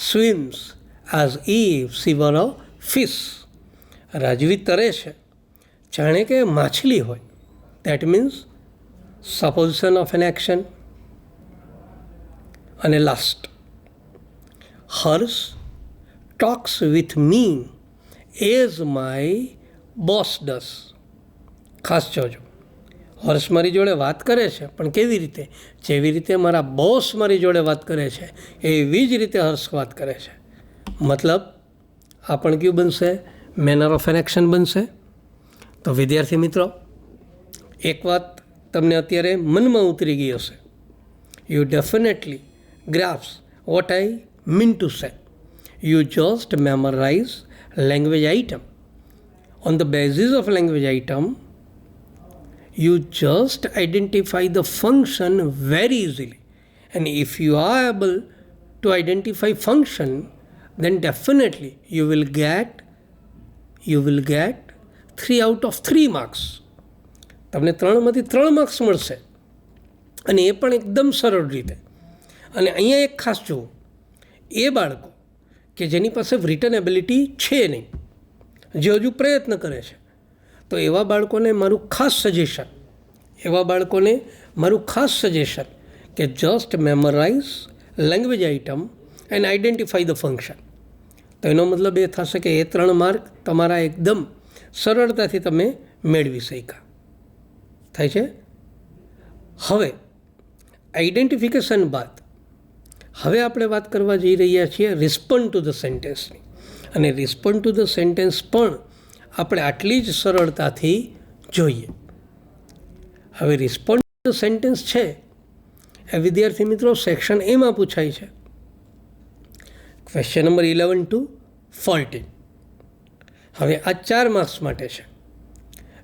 swims as if she were a fish. Rajvi તરે છે જાણે કે માછલી હોય. That means supposition of an action. અને last, Harsh talks with me as my boss does. ખાસ જોજો, હર્ષ મારી જોડે વાત કરે છે, પણ કેવી રીતે? જેવી રીતે મારા બોસ મારી જોડે વાત કરે છે એવી જ રીતે હર્ષ વાત કરે છે. મતલબ આ પણ કયું બનશે? મેનર ઓફ એન એક્શન બનશે. તો વિદ્યાર્થી મિત્રો, એક વાત તમને અત્યારે મનમાં ઉતરી ગઈ હશે. You definitely grasp what I mean to say. You just memorise language item. On the basis of language item, you just identify the function very easily. And if you are able to identify function, then definitely you will get 3 out of 3 marks. તમને 3માંથી 3 marks મળશે, અને એ પણ એકદમ સરળ રીતે. અને અહીંયા એક ખાસ જુઓ, એ બાળકો કે જેની પાસે રિટન એબિલિટી છે નહીં, જે હજુ પ્રયત્ન કરે છે, તો એવા બાળકોને મારું ખાસ સજેશન કે just memorise language item and identify the function. તો એનો મતલબ એ થશે કે એ 3 માર્ક તમારા એકદમ સરળતાથી તમે મેળવી શક્યા. થાય છે. હવે આઈડેન્ટિફિકેશન બાદ હવે આપણે વાત કરવા જઈ રહ્યા છીએ રિસ્પોન્ડ ટુ ધ સેન્ટેન્સની. અને રિસ્પોન્ડ ટુ ધ સેન્ટેન્સ પણ આપણે આટલી જ સરળતાથી જોઈએ. હવે રિસ્પોન્ડ ટુ ધ સેન્ટેન્સ છે એ વિદ્યાર્થી મિત્રો સેક્શન એમાં પૂછાય છે. Question number 11 to 14. હવે આ 4 માર્ક્સ માટે છે.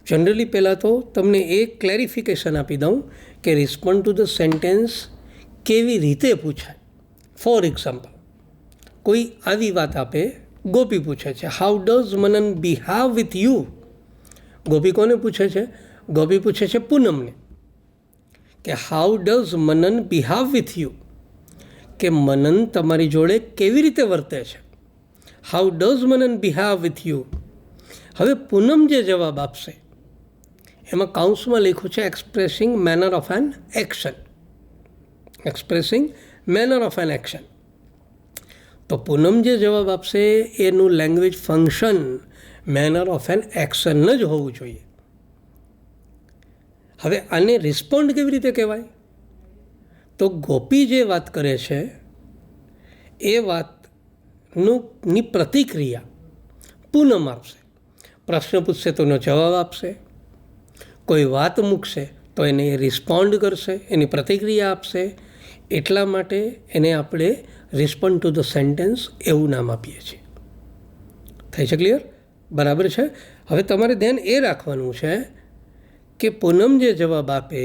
જનરલી પહેલાં તો તમને એક ક્લેરિફિકેશન આપી દઉં કે રિસ્પોન્ડ ટુ ધ સેન્ટેન્સ કેવી રીતે પૂછાય. ફોર એક્ઝામ્પલ, કોઈ આવી વાત આપે, ગોપી પૂછે છે, how does Manan behave with you. Gopi કોને પૂછે છે? ગોપી પૂછે છે પૂનમને કે how does Manan behave with you, કે મનન તમારી જોડે કેવી રીતે વર્તે છે. How does Manan behave with you. હવે પૂનમ જે જવાબ આપશે એમાં કાઉન્સમાં લખ્યું છે expressing manner of an action. તો પૂનમ જે જવાબ આપશે એનું language function manner of an action જ હોવું જોઈએ. હવે આને રિસ્પોન્ડ કેવી રીતે કહેવાય? તો ગોપી જે વાત કરે છે એ વાતની પ્રતિક્રિયા પૂનમ આપશે. પ્રશ્ન પૂછશે તો એનો જવાબ આપશે, કોઈ વાત મૂકશે તો એને રિસ્પોન્ડ કરશે, એની પ્રતિક્રિયા આપશે. એટલા માટે એને આપણે રિસ્પોન્ડ ટુ ધ સેન્ટેન્સ એવું નામ આપીએ છીએ. થઈ છે ક્લિયર? બરાબર છે. હવે તમારે ધ્યાન એ રાખવાનું છે કે પૂનમ જે જવાબ આપે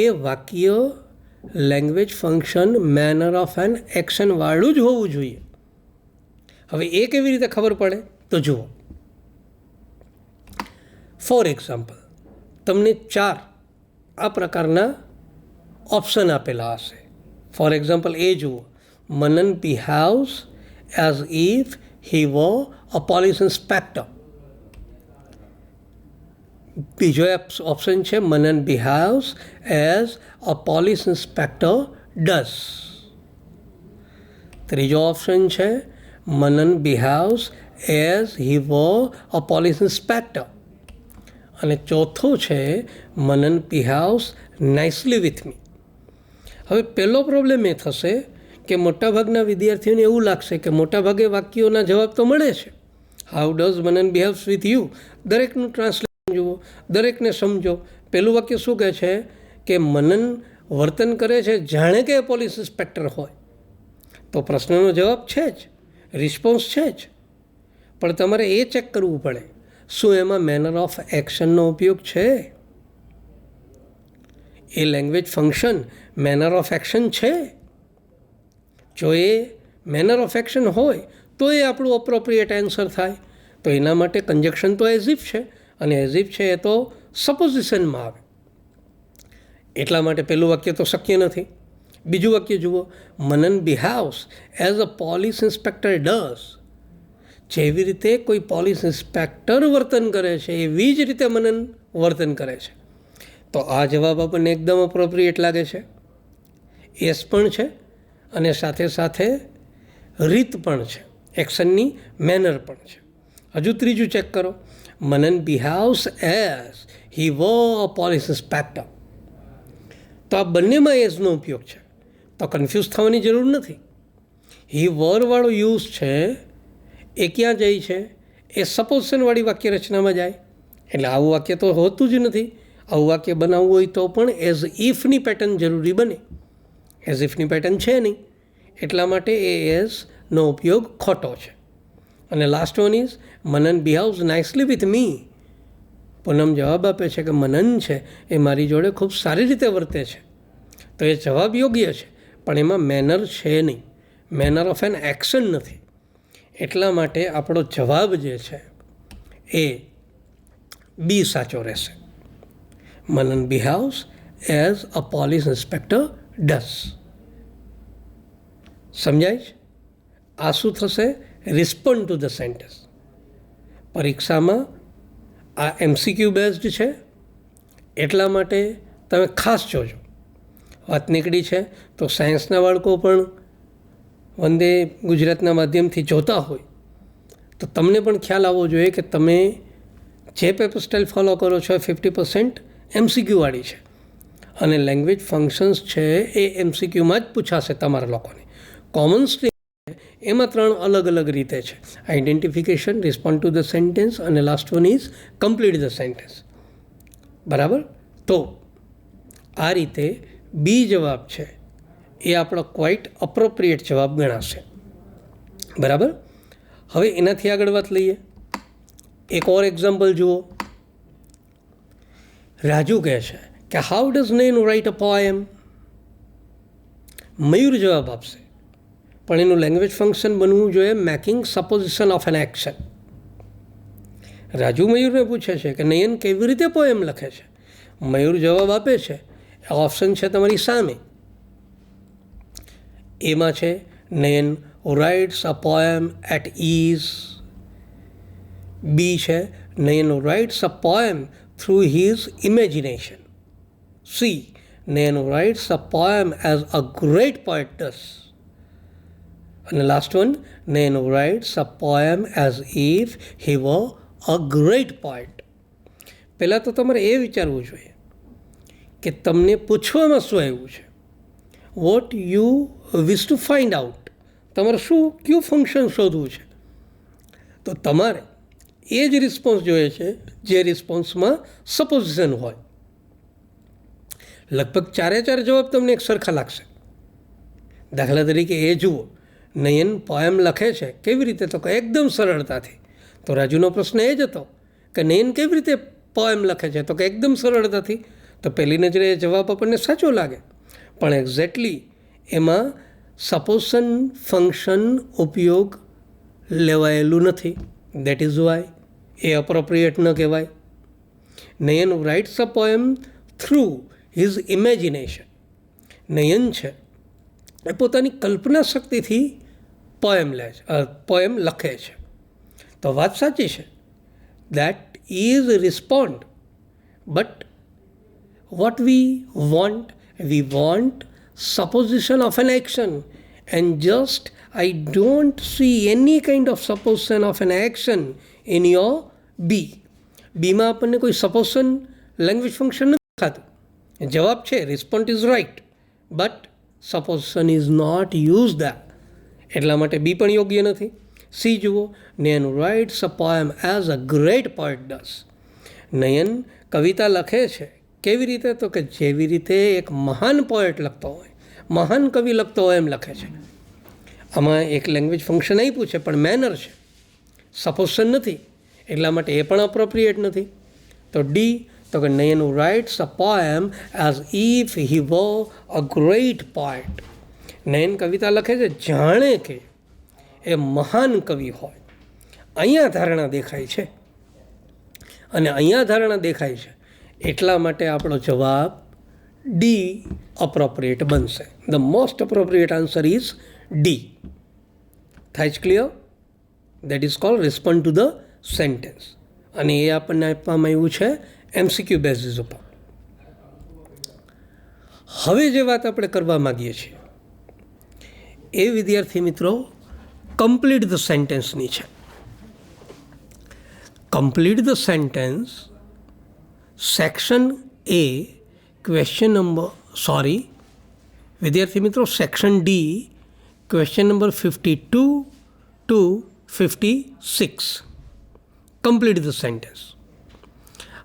એ વાક્ય language function manner of an action વાળું જ હોવું જોઈએ. હવે એ કેવી રીતે ખબર પડે? તો જુઓ, ફોર એક્ઝામ્પલ, તમને 4 આ પ્રકારના ઓપ્શન આપેલા હશે. ફોર એક્ઝામ્પલ એ જુઓ, Manan behaves as if he were a police inspector. બીજો ઓપ્શન છે Manan behaves as a police inspector does. ત્રીજો ઓપ્શન છે Manan behaves as he were a police inspector. અને ચોથો છે મનન બિહેવ્સ નાઇસલી વિથ મી. હવે પહેલો પ્રોબ્લેમ એ થશે કે મોટાભાગના વિદ્યાર્થીઓને એવું લાગશે કે મોટાભાગે વાક્યોના જવાબ તો મળે છે. How does Manan બિહેવ્સ with you, દરેકનું ટ્રાન્સલેશન જુઓ, દરેકને સમજો. પહેલું વાક્ય શું કહે છે કે મનન વર્તન કરે છે જાણે કે પોલીસ ઇન્સ્પેક્ટર હોય. તો પ્રશ્નનો જવાબ છે જ, રિસ્પોન્સ છે જ, પણ તમારે એ ચેક કરવું પડે શું એમાં મેનર ઓફ એક્શનનો ઉપયોગ છે. એ language function manner of action છે. જો એ મેનર ઓફ એક્શન હોય તો એ આપણું અપ્રોપ્રિએટ આન્સર થાય. તો એના માટે કન્જક્શન તો એઝ ઇફ છે, અને એઝ ઇફ છે એ તો સપોઝિશનમાં આવે. એટલા માટે પહેલું વાક્ય તો શક્ય નથી. બીજું વાક્ય જુઓ, Manan behaves as a police inspector does. જેવી રીતે કોઈ પોલીસ ઇન્સ્પેક્ટર વર્તન કરે છે એવી જ રીતે મનન વર્તન કરે છે. તો આ જવાબ આપણને એકદમ અપ્રોપ્રિએટ લાગે છે. એસ પણ છે અને સાથે સાથે રીત પણ છે, એક્શનની મેનર પણ છે. હજુ ત્રીજું ચેક કરો, Manan behaves as he were a police inspector. તો આ બંનેમાં એઝનો ઉપયોગ છે, તો કન્ફ્યુઝ થવાની જરૂર નથી. હી વર વાળો યુઝ છે એ ક્યાં જાય છે? એ સપોઝિશનવાળી વાક્ય રચનામાં જાય. એટલે આવું વાક્ય તો હોતું જ નથી. આવું વાક્ય બનાવવું હોય તો પણ એઝ ઇફની પેટર્ન જરૂરી બને. એઝ ઇફની પેટર્ન છે નહીં, એટલા માટે એ એઝનો ઉપયોગ ખોટો છે. અને last one is Manan behaves nicely with me. Poonam જવાબ આપે છે કે મનન છે એ મારી જોડે ખૂબ સારી રીતે વર્તે છે. તો એ જવાબ યોગ્ય છે, પણ એમાં મેનર છે નહીં, મેનર ઓફ એન એક્શન નથી. એટલા માટે આપણો જવાબ જે છે એ બી સાચો રહેશે. Manan behaves as a police inspector does. સમજાય છે? આ શું થશે? Respond to the sentence. પરીક્ષામાં આ MCQ બેઝડ છે, એટલા માટે તમે ખાસ જોજો. વાત નીકળી છે તો સાયન્સના બાળકો પણ વંદે ગુજરાતના માધ્યમથી જોતા હોય તો તમને પણ ખ્યાલ આવવો જોઈએ કે તમે જે પેપર સ્ટાઇલ ફોલો કરો છો એ 50% MCQ વાળી છે. અને લેંગ્વેજ ફંક્શન્સ છે એ MCQમાં જ પૂછાશે તમારા લોકોને. કોમન સ્ટ્રીમ એમાં 3 અલગ અલગ રીતે છે: identification, respond to the sentence અને last one is complete the sentence. બરાબર? તો આ રીતે બી જવાબ છે એ આપણો ક્વાઇટ અપ્રોપ્રિએટ જવાબ ગણાશે. બરાબર? હવે એનાથી આગળ વાત લઈએ. એક ઓર એક્ઝામ્પલ જુઓ. રાજુ કહે છે કે how does Nayan write a poem. Mayur જવાબ આપશે, પણ એનું લેંગ્વેજ ફંક્શન બનવું જોઈએ making supposition of an action. Raju મયુરને પૂછે છે કે નયન કેવી રીતે પોએમ લખે છે. મયુર જવાબ આપે છે, ઓપ્શન છે તમારી સામે. એમાં છે Nayan writes a poem at ease. B છે Nayan writes a poem through his imagination. C Nayan writes a poem as a great poet does. અને last one Nayan writes a poem as if he were a great poet. પહેલાં તો તમારે એ વિચારવું જોઈએ કે તમને પૂછવામાં શું આવ્યું છે. What you wish to find out. તમારે કયું ફંક્શન શોધવું છે. તો તમારે એ જ રિસ્પોન્સ જોઈએ છે જે રિસ્પોન્સમાં સપોઝિશન હોય. લગભગ 4 જવાબ તમને એક સરખા લાગશે. દાખલા તરીકે એ જુઓ, નયન પોએમ લખે છે કેવી રીતે, તો કે એકદમ સરળતાથી. તો રાજુનો પ્રશ્ન એ જ હતો કે નયન કેવી રીતે પોએમ લખે છે, તો કે એકદમ સરળતાથી. તો પહેલી નજરે એ જવાબ આપણને સાચો લાગે, પણ એક્ઝેક્ટલી એમાં સપોઝિશન ફંક્શન ઉપયોગ લેવાયેલું નથી. દેટ ઇઝ વાય એ અપ્રોપ્રિએટ ન કહેવાય. Nayan writes a poem through his imagination. Nayan છે એ પોતાની કલ્પના શક્તિથી પોએમ લખે છે. તો વાત સાચી છે. That is respond. But what we want supposition of an action, and just I don't see any kind of supposition of an action in your B. બીમાં આપણને કોઈ સપોઝિશન લેંગ્વેજ ફંક્શન નથી દેખાતું. જવાબ છે respond is right, but supposition is not use that. એટલા માટે B પણ યોગ્ય નથી. સી જુઓ, Nayan writes a poem as a great poet does. Nayan કવિતા લખે છે કેવી રીતે, તો કે જેવી રીતે એક મહાન પોએટ લખતો હોય, મહાન કવિ લખતો હોય એમ લખે છે. આમાં એક લેંગ્વેજ ફંક્શન આપ્યું છે પણ મેનર છે, સપોઝિશન નથી. એટલા માટે એ પણ અપ્રોપ્રિએટ નથી. તો ડી, તો કે Nayan writes a poem as if he were a great poet. Nayan કવિતા લખે છે જાણે કે એ મહાન કવિ હોય. અહીંયા ધારણા દેખાય છે, અને અહીંયા ધારણા દેખાય છે એટલા માટે આપણો જવાબ ડી અપ્રોપ્રિએટ બનશે. The most appropriate answer is D. થાય છે clear? That is called respond to the sentence. અને એ આપણને આપવામાં આવ્યું છે MCQ બેઝિસ ઉપર. હવે જે વાત આપણે કરવા માગીએ છીએ એ વિદ્યાર્થી મિત્રો કમ્પ્લીટ ધ સેન્ટેન્સની છે. Complete the sentence section A question વિદ્યાર્થી મિત્રો section D question number 52 to 56 complete the sentence.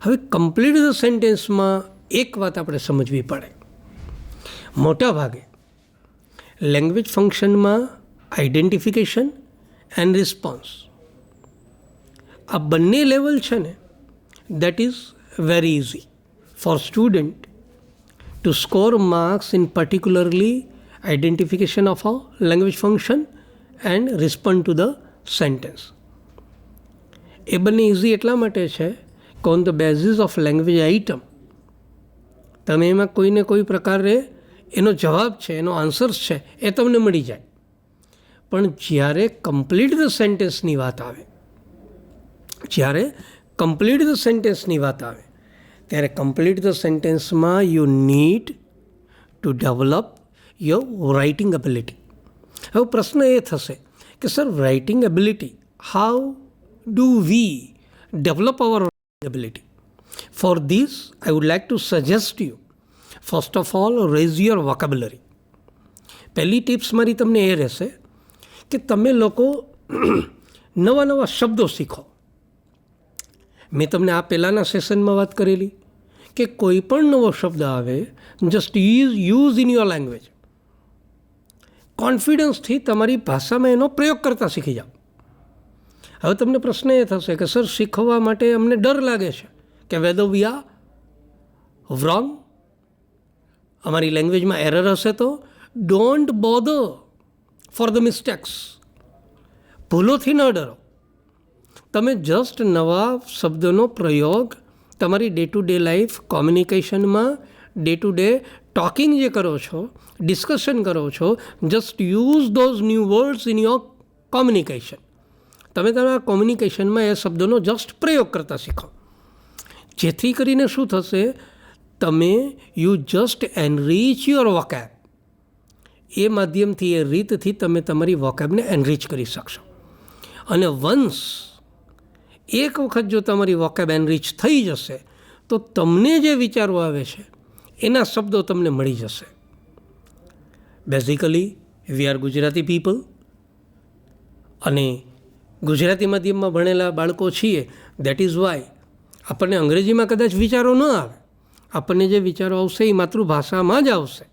હવે કમ્પ્લીટ ધ સેન્ટેન્સમાં એક વાત આપણે સમજવી પડે. મોટા ભાગે લેંગ્વેજ ફંક્શનમાં આઈડેન્ટિફિકેશન એન્ડ રિસ્પોન્સ આ બંને લેવલ છે ને, that is very easy for student to score marks in particularly identification of a language function and respond to the sentence. એ બંને ઇઝી એટલા માટે છે કે on the basis of language item તમે એમાં કોઈને કોઈ પ્રકારે એનો જવાબ છે, એનો આન્સર્સ છે એ તમને મળી જાય. પણ જ્યારે કમ્પ્લીટ ધ સેન્ટેન્સની વાત આવે, ત્યારે કમ્પ્લીટ ધ સેન્ટેન્સમાં you need to develop your writing ability. હવે પ્રશ્ન એ થશે કે sir writing ability, how do we develop our ability? For this I would like to suggest you, first of all raise your vocabulary. પહેલી tips મારી તમને એ રહેશે કે તમે લોકો નવા નવા શબ્દો શીખો. મેં તમને આ પહેલાંના સેશનમાં વાત કરેલી કે કોઈ પણ નવો શબ્દ આવે, just use in your language. કોન્ફિડન્સથી તમારી ભાષામાં એનો પ્રયોગ કરતા શીખી જાઓ. હવે તમને પ્રશ્ન એ થશે કે સર શીખવા માટે અમને ડર લાગે છે કે વેધર વી આર રોંગ, અમારી લેંગ્વેજમાં એરર હશે તો. Don't bother for the mistakes. ભૂલોથી ન ડરો. તમે જસ્ટ નવા શબ્દનો પ્રયોગ તમારી ડે ટુ ડે લાઈફ કોમ્યુનિકેશનમાં, ડે ટુ ડે ટોકિંગ જે કરો છો, ડિસ્કશન કરો છો, just use those new words in your communication. તમે તમારા કોમ્યુનિકેશનમાં એ શબ્દોનો જસ્ટ પ્રયોગ કરતા શીખો. જેથી કરીને શું થશે, તમે you just enrich your vocab. એ માધ્યમથી, એ રીતથી તમે તમારી વોકેબને એનરીચ કરી શકશો. અને વન્સ એક વખત જો તમારી વોકેબ એનરીચ થઈ જશે તો તમને જે વિચારો આવે છે એના શબ્દો તમને મળી જશે. Basically we are Gujarati people અને ગુજરાતી માધ્યમમાં ભણેલા બાળકો છીએ. દેટ ઇઝ વાય આપણને અંગ્રેજીમાં કદાચ વિચારો ન આવે. આપણને જે વિચારો આવશે એ માતૃભાષામાં જ આવશે.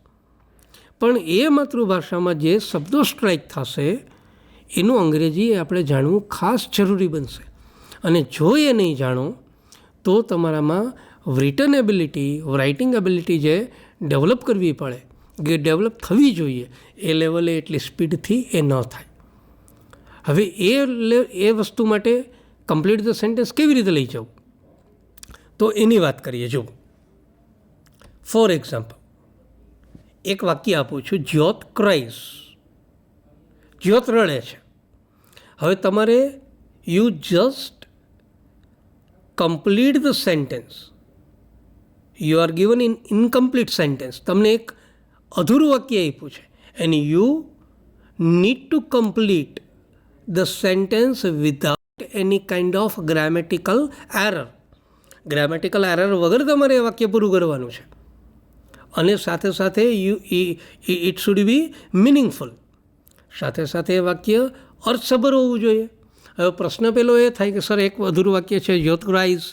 પણ એ માતૃભાષામાં જે શબ્દો સ્ટ્રાઇક થશે એનું અંગ્રેજી આપણે જાણવું ખાસ જરૂરી બનશે. અને જો એ નહીં જાણો તો તમારામાં રિટન એબિલિટી, રાઇટિંગ એબિલિટી જે ડેવલપ કરવી પડે, જે ડેવલપ થવી જોઈએ, એ લેવલે એટલી સ્પીડથી એ ન થાય. હવે એ વસ્તુ માટે કમ્પ્લીટ ધ સેન્ટેન્સ કેવી રીતે લઈ જવું તો એની વાત કરીએ. જો ફોર એક્ઝામ્પલ એક વાક્ય આપું છું, જ્યોત ક્રાઇઝ. જ્યોત રડે છે. હવે તમારે you just complete the sentence. You are given in incomplete sentence. તમને એક અધૂરું વાક્ય આપ્યું છે and you need to complete the sentence without any kind of grammatical error. Grammatical error વગર તમારે એ વાક્ય પૂરું કરવાનું છે. અને સાથે સાથે ઇટ શુડ બી મિનિંગફુલ. સાથે સાથે એ વાક્ય અર્થસભર હોવું જોઈએ. હવે પ્રશ્ન પહેલો એ થાય કે સર એક અધૂરું વાક્ય છે, જ્યોત ક્રાઇઝ,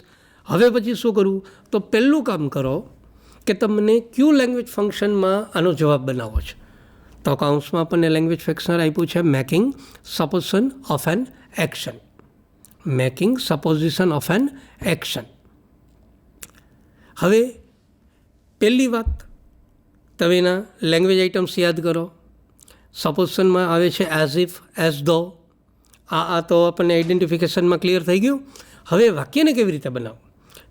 હવે પછી શું કરવું? તો પહેલું કામ કરો કે તમને ક્યુ લેંગ્વેજ ફંક્શનમાં આનો જવાબ બનાવવો છે. તો કાઉન્સમાં આપણને લેંગ્વેજ ફંક્શન આપ્યું છે making supposition of an action. Making supposition of an action. હવે પહેલી વાત, તમે એના લેંગ્વેજ આઇટમ્સ યાદ કરો. સપોઝિશનમાં આવે છે એઝ ઇફ, એઝ ધો. આ તો આપણને આઈડેન્ટિફિકેશનમાં ક્લિયર થઈ ગયું. હવે વાક્યને કેવી રીતે બનાવવું?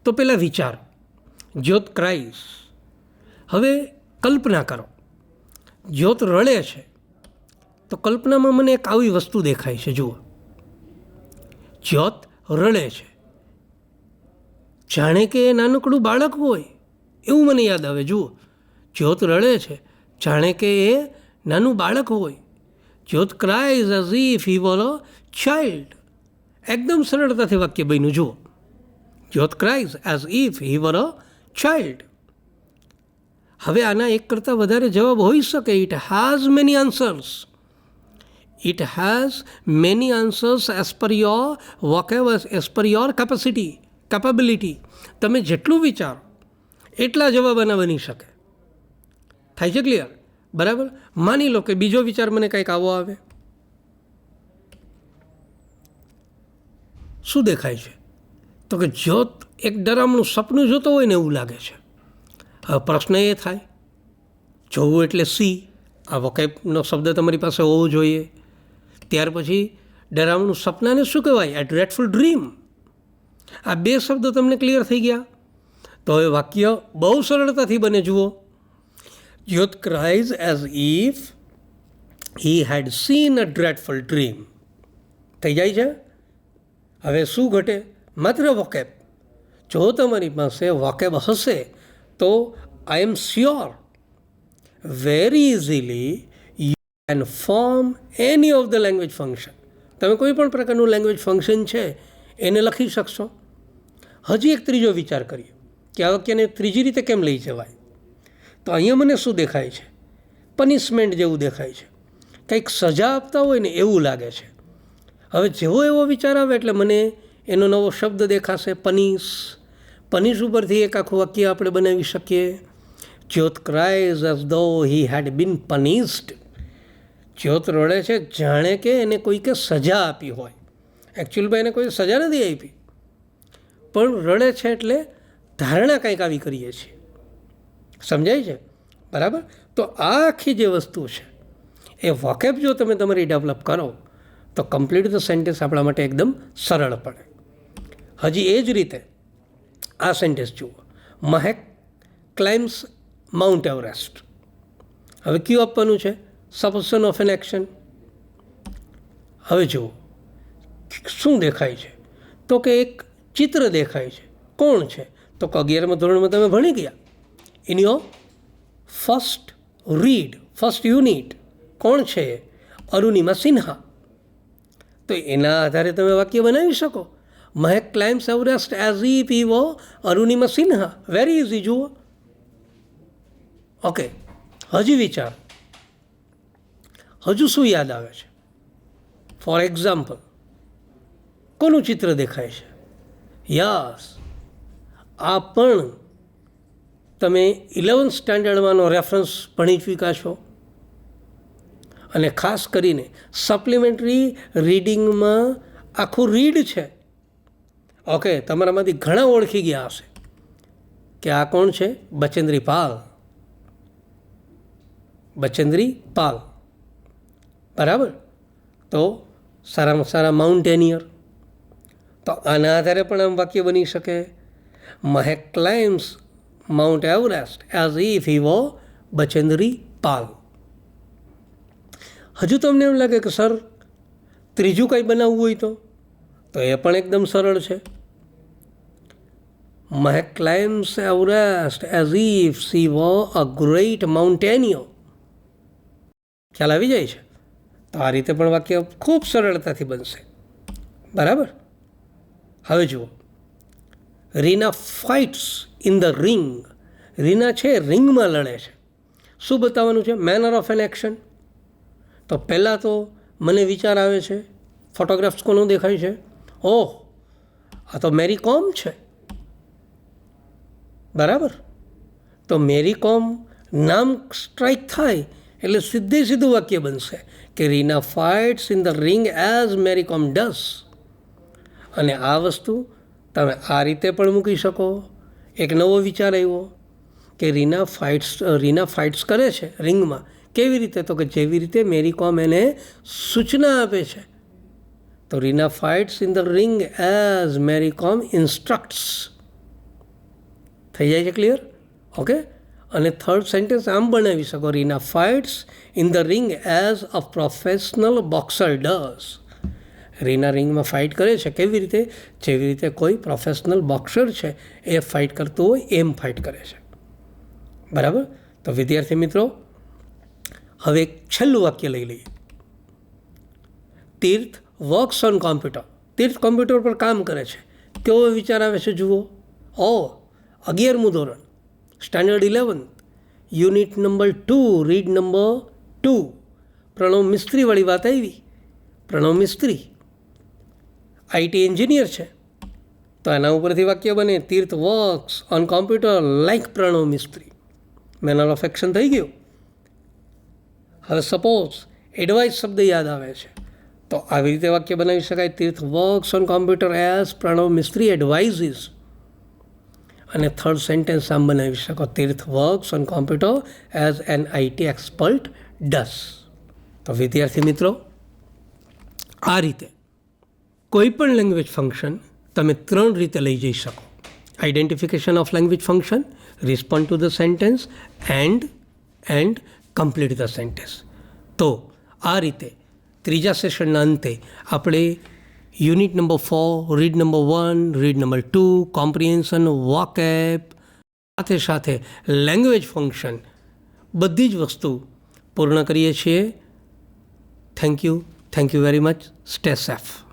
તો પહેલાં વિચાર, જ્યોત ક્રાઇઝ. હવે કલ્પના કરો, જ્યોત રડે છે. તો કલ્પનામાં મને એક આવી વસ્તુ દેખાય છે. જુઓ, જ્યોત રડે છે, જાણે કે એ નાનકડું બાળક હોય એવું મને યાદ આવે. જુઓ, જ્યોત રડે છે જાણે કે એ નાનું બાળક હોય. Jyot cries as if he were a child. એકદમ સરળતાથી વાક્ય બન્યું. જુઓ, Jyot cries as if he were a child. હવે આના એક કરતાં વધારે જવાબ હોઈ શકે. It has many answers. It has many answers as per your vocabs, as per your capability. તમે જેટલું વિચારો એટલા જવાબ આના બની શકે. થાય છે ક્લિયર? બરાબર. માની લો કે બીજો વિચાર મને કંઈક આવો આવે. શું દેખાય છે? તો કે જ્યોત એક ડરામણું સપનું જોતો હોય ને એવું લાગે છે. હવે પ્રશ્ન એ થાય, જોવું એટલે સી, આ વોકેબનો શબ્દ તમારી પાસે હોવો જોઈએ. ત્યાર પછી ડરામણું સપનાને શું કહેવાય? એ ડ્રેડફુલ ડ્રીમ. આ બે શબ્દો તમને ક્લિયર થઈ ગયા. તો હવે વાક્ય બહુ સરળતાથી બને. જુઓ, Jyot cries as if he had seen a dreadful dream. થઈ જાય છે. હવે શું ઘટે? માત્ર વોકેબ. જો તમારી પાસે વોકેબ હશે તો I am sure very easily you can form any of the language function. તમે કોઈ પણ પ્રકારનું લેંગ્વેજ ફંક્શન છે એને લખી શકશો. હજી એક ત્રીજો વિચાર કરીએ કે આ વાક્યને ત્રીજી રીતે કેમ લઈ જવાય. તો અહીંયા મને શું દેખાય છે? પનિશમેન્ટ જેવું દેખાય છે. કંઈક સજા આપતા હોય ને એવું લાગે છે. હવે જેવો એવો વિચાર આવે એટલે મને એનો નવો શબ્દ દેખાશે, પનિશ. પનિશ ઉપરથી એક આખું વાક્ય આપણે બનાવી શકીએ. જ્યોત ક્રાઇઝ એઝ ધો હી હેડ બીન પનિશ્ડ. જ્યોત રડે છે જાણે કે એને કોઈકે સજા આપી હોય. એકચ્યુઅલમાં એને કોઈ સજા નથી આપી, પણ રડે છે એટલે ધારણા કંઈક આવી કરીએ છીએ. સમજાય છે? બરાબર. તો આ આખી જે વસ્તુ છે એ વોકેબ જો તમે તમારી ડેવલપ કરો તો કમ્પ્લીટ ધ સેન્ટેન્સ આપણા માટે એકદમ સરળ પડે. હજી એ જ રીતે આ સેન્ટેન્સ જુઓ, મહેક ક્લાઇમ્સ માઉન્ટ એવરેસ્ટ. હવે કયું આપવાનું છે? સપોઝન ઓફ એન એક્શન. હવે જુઓ શું દેખાય છે? તો કે એક ચિત્ર દેખાય છે. કોણ છે? તો કે 11મા ધોરણમાં તમે ભણી ગયા. In your first read, first unit. કોણ છે? અરુણિમા સિન્હા. તો એના આધારે તમે વાક્ય બનાવી શકો. Mahek climbs Everest as if he were Arunima Sinha. Very easy. જુઓ. ઓકે, હજી વિચાર. હજુ શું યાદ આવે છે? ફોર એક્ઝામ્પલ, કોનું ચિત્ર દેખાય છે? યસ, આ પણ તમે 11th સ્ટાન્ડર્ડમાંનો રેફરન્સ ભણી ચૂક્યા છો. અને ખાસ કરીને સપ્લિમેન્ટરી રીડિંગમાં આખું રીડ છે. ઓકે, તમારામાંથી ઘણા ઓળખી ગયા હશે કે આ કોણ છે? બચેન્દ્રી પાલ. બચેન્દ્રી પાલ. બરાબર. તો સારામાં સારા માઉન્ટેનિયર. તો આના આધારે પણ આમ વાક્ય બની શકે, Mahek climbs Mount Everest as if he were Bachendri Pal. હજુ તમને એમ લાગે કે સર ત્રીજું કંઈ બનાવવું હોય તો એ પણ એકદમ સરળ છે. Mahek climbs Everest as if she were a great mountaineer. ખ્યાલ આવી જાય છે? તો આ રીતે પણ વાક્ય ખૂબ સરળતાથી બનશે. બરાબર. હવે જુઓ, Reena fights in the ring. Reena છે રિંગમાં લડે છે. શું બતાવવાનું છે? Manner of an action. તો પહેલાં તો મને વિચાર આવે છે, ફોટોગ્રાફ્સ કોનું દેખાય છે? ઓહ, આ તો મેરી કોમ છે. બરાબર. તો મેરી કોમ નામ સ્ટ્રાઇક થાય એટલે સીધું વાક્ય બનશે કે Reena fights in the ring as Mary Kom does. અને આ વસ્તુ તમે આ રીતે પણ મૂકી શકો. એક નવો વિચાર આવ્યો કે રીના ફાઇટ્સ કરે છે રિંગમાં. કેવી રીતે? તો કે જેવી રીતે મેરી કોમ એને સૂચના આપે છે. તો Reena fights in the ring as Mary Kom instructs. થઈ જાય છે ક્લિયર? ઓકે. અને થર્ડ સેન્ટેન્સ આમ બનાવી શકો, Reena fights in the ring as a professional boxer does. Reena રિંગમાં ફાઇટ કરે છે. કેવી રીતે? જેવી રીતે કોઈ પ્રોફેશનલ બોક્સર છે એ ફાઇટ કરતો હોય એમ ફાઇટ કરે છે. બરાબર. તો વિદ્યાર્થી મિત્રો, હવે એક છેલ્લું વાક્ય લઈ લઈએ. Tirth works on computer. Tirth computer પર કામ કરે છે. કેવો વિચાર આવે છે? જુઓ. 11મું ધોરણ, standard 11, unit number 2, read number 2. Pranav મિસ્ત્રીવાળી વાત આવી પ્રણવ મિસ્ત્રી IT એન્જિનિયર છે, તો એના ઉપરથી વાક્ય બને Tirth works on computer like Pranav Mistry. Manner of action થઈ ગયું. હવે સપોઝ એડવાઇસ શબ્દ યાદ આવે છે, તો આવી રીતે વાક્ય બનાવી શકાય Tirth works on computer as Pranav Mistry advises. અને થર્ડ સેન્ટેન્સ આમ બનાવી શકો Tirth works on computer as an IT expert does. તો વિદ્યાર્થી મિત્રો, આ રીતે કોઈ પણ લેંગ્વેજ ફંક્શન તમે 3 રીતે લઈ જઈ શકો. Identification of language function, respond to the sentence and complete the sentence. તો આ રીતે ત્રીજા સેશનના અંતે આપણે unit number 4, read number 1, read number 2, comprehension, vocab સાથે લેંગ્વેજ ફંક્શન બધી જ વસ્તુ પૂર્ણ કરીએ છીએ. Thank you very much. Stay safe.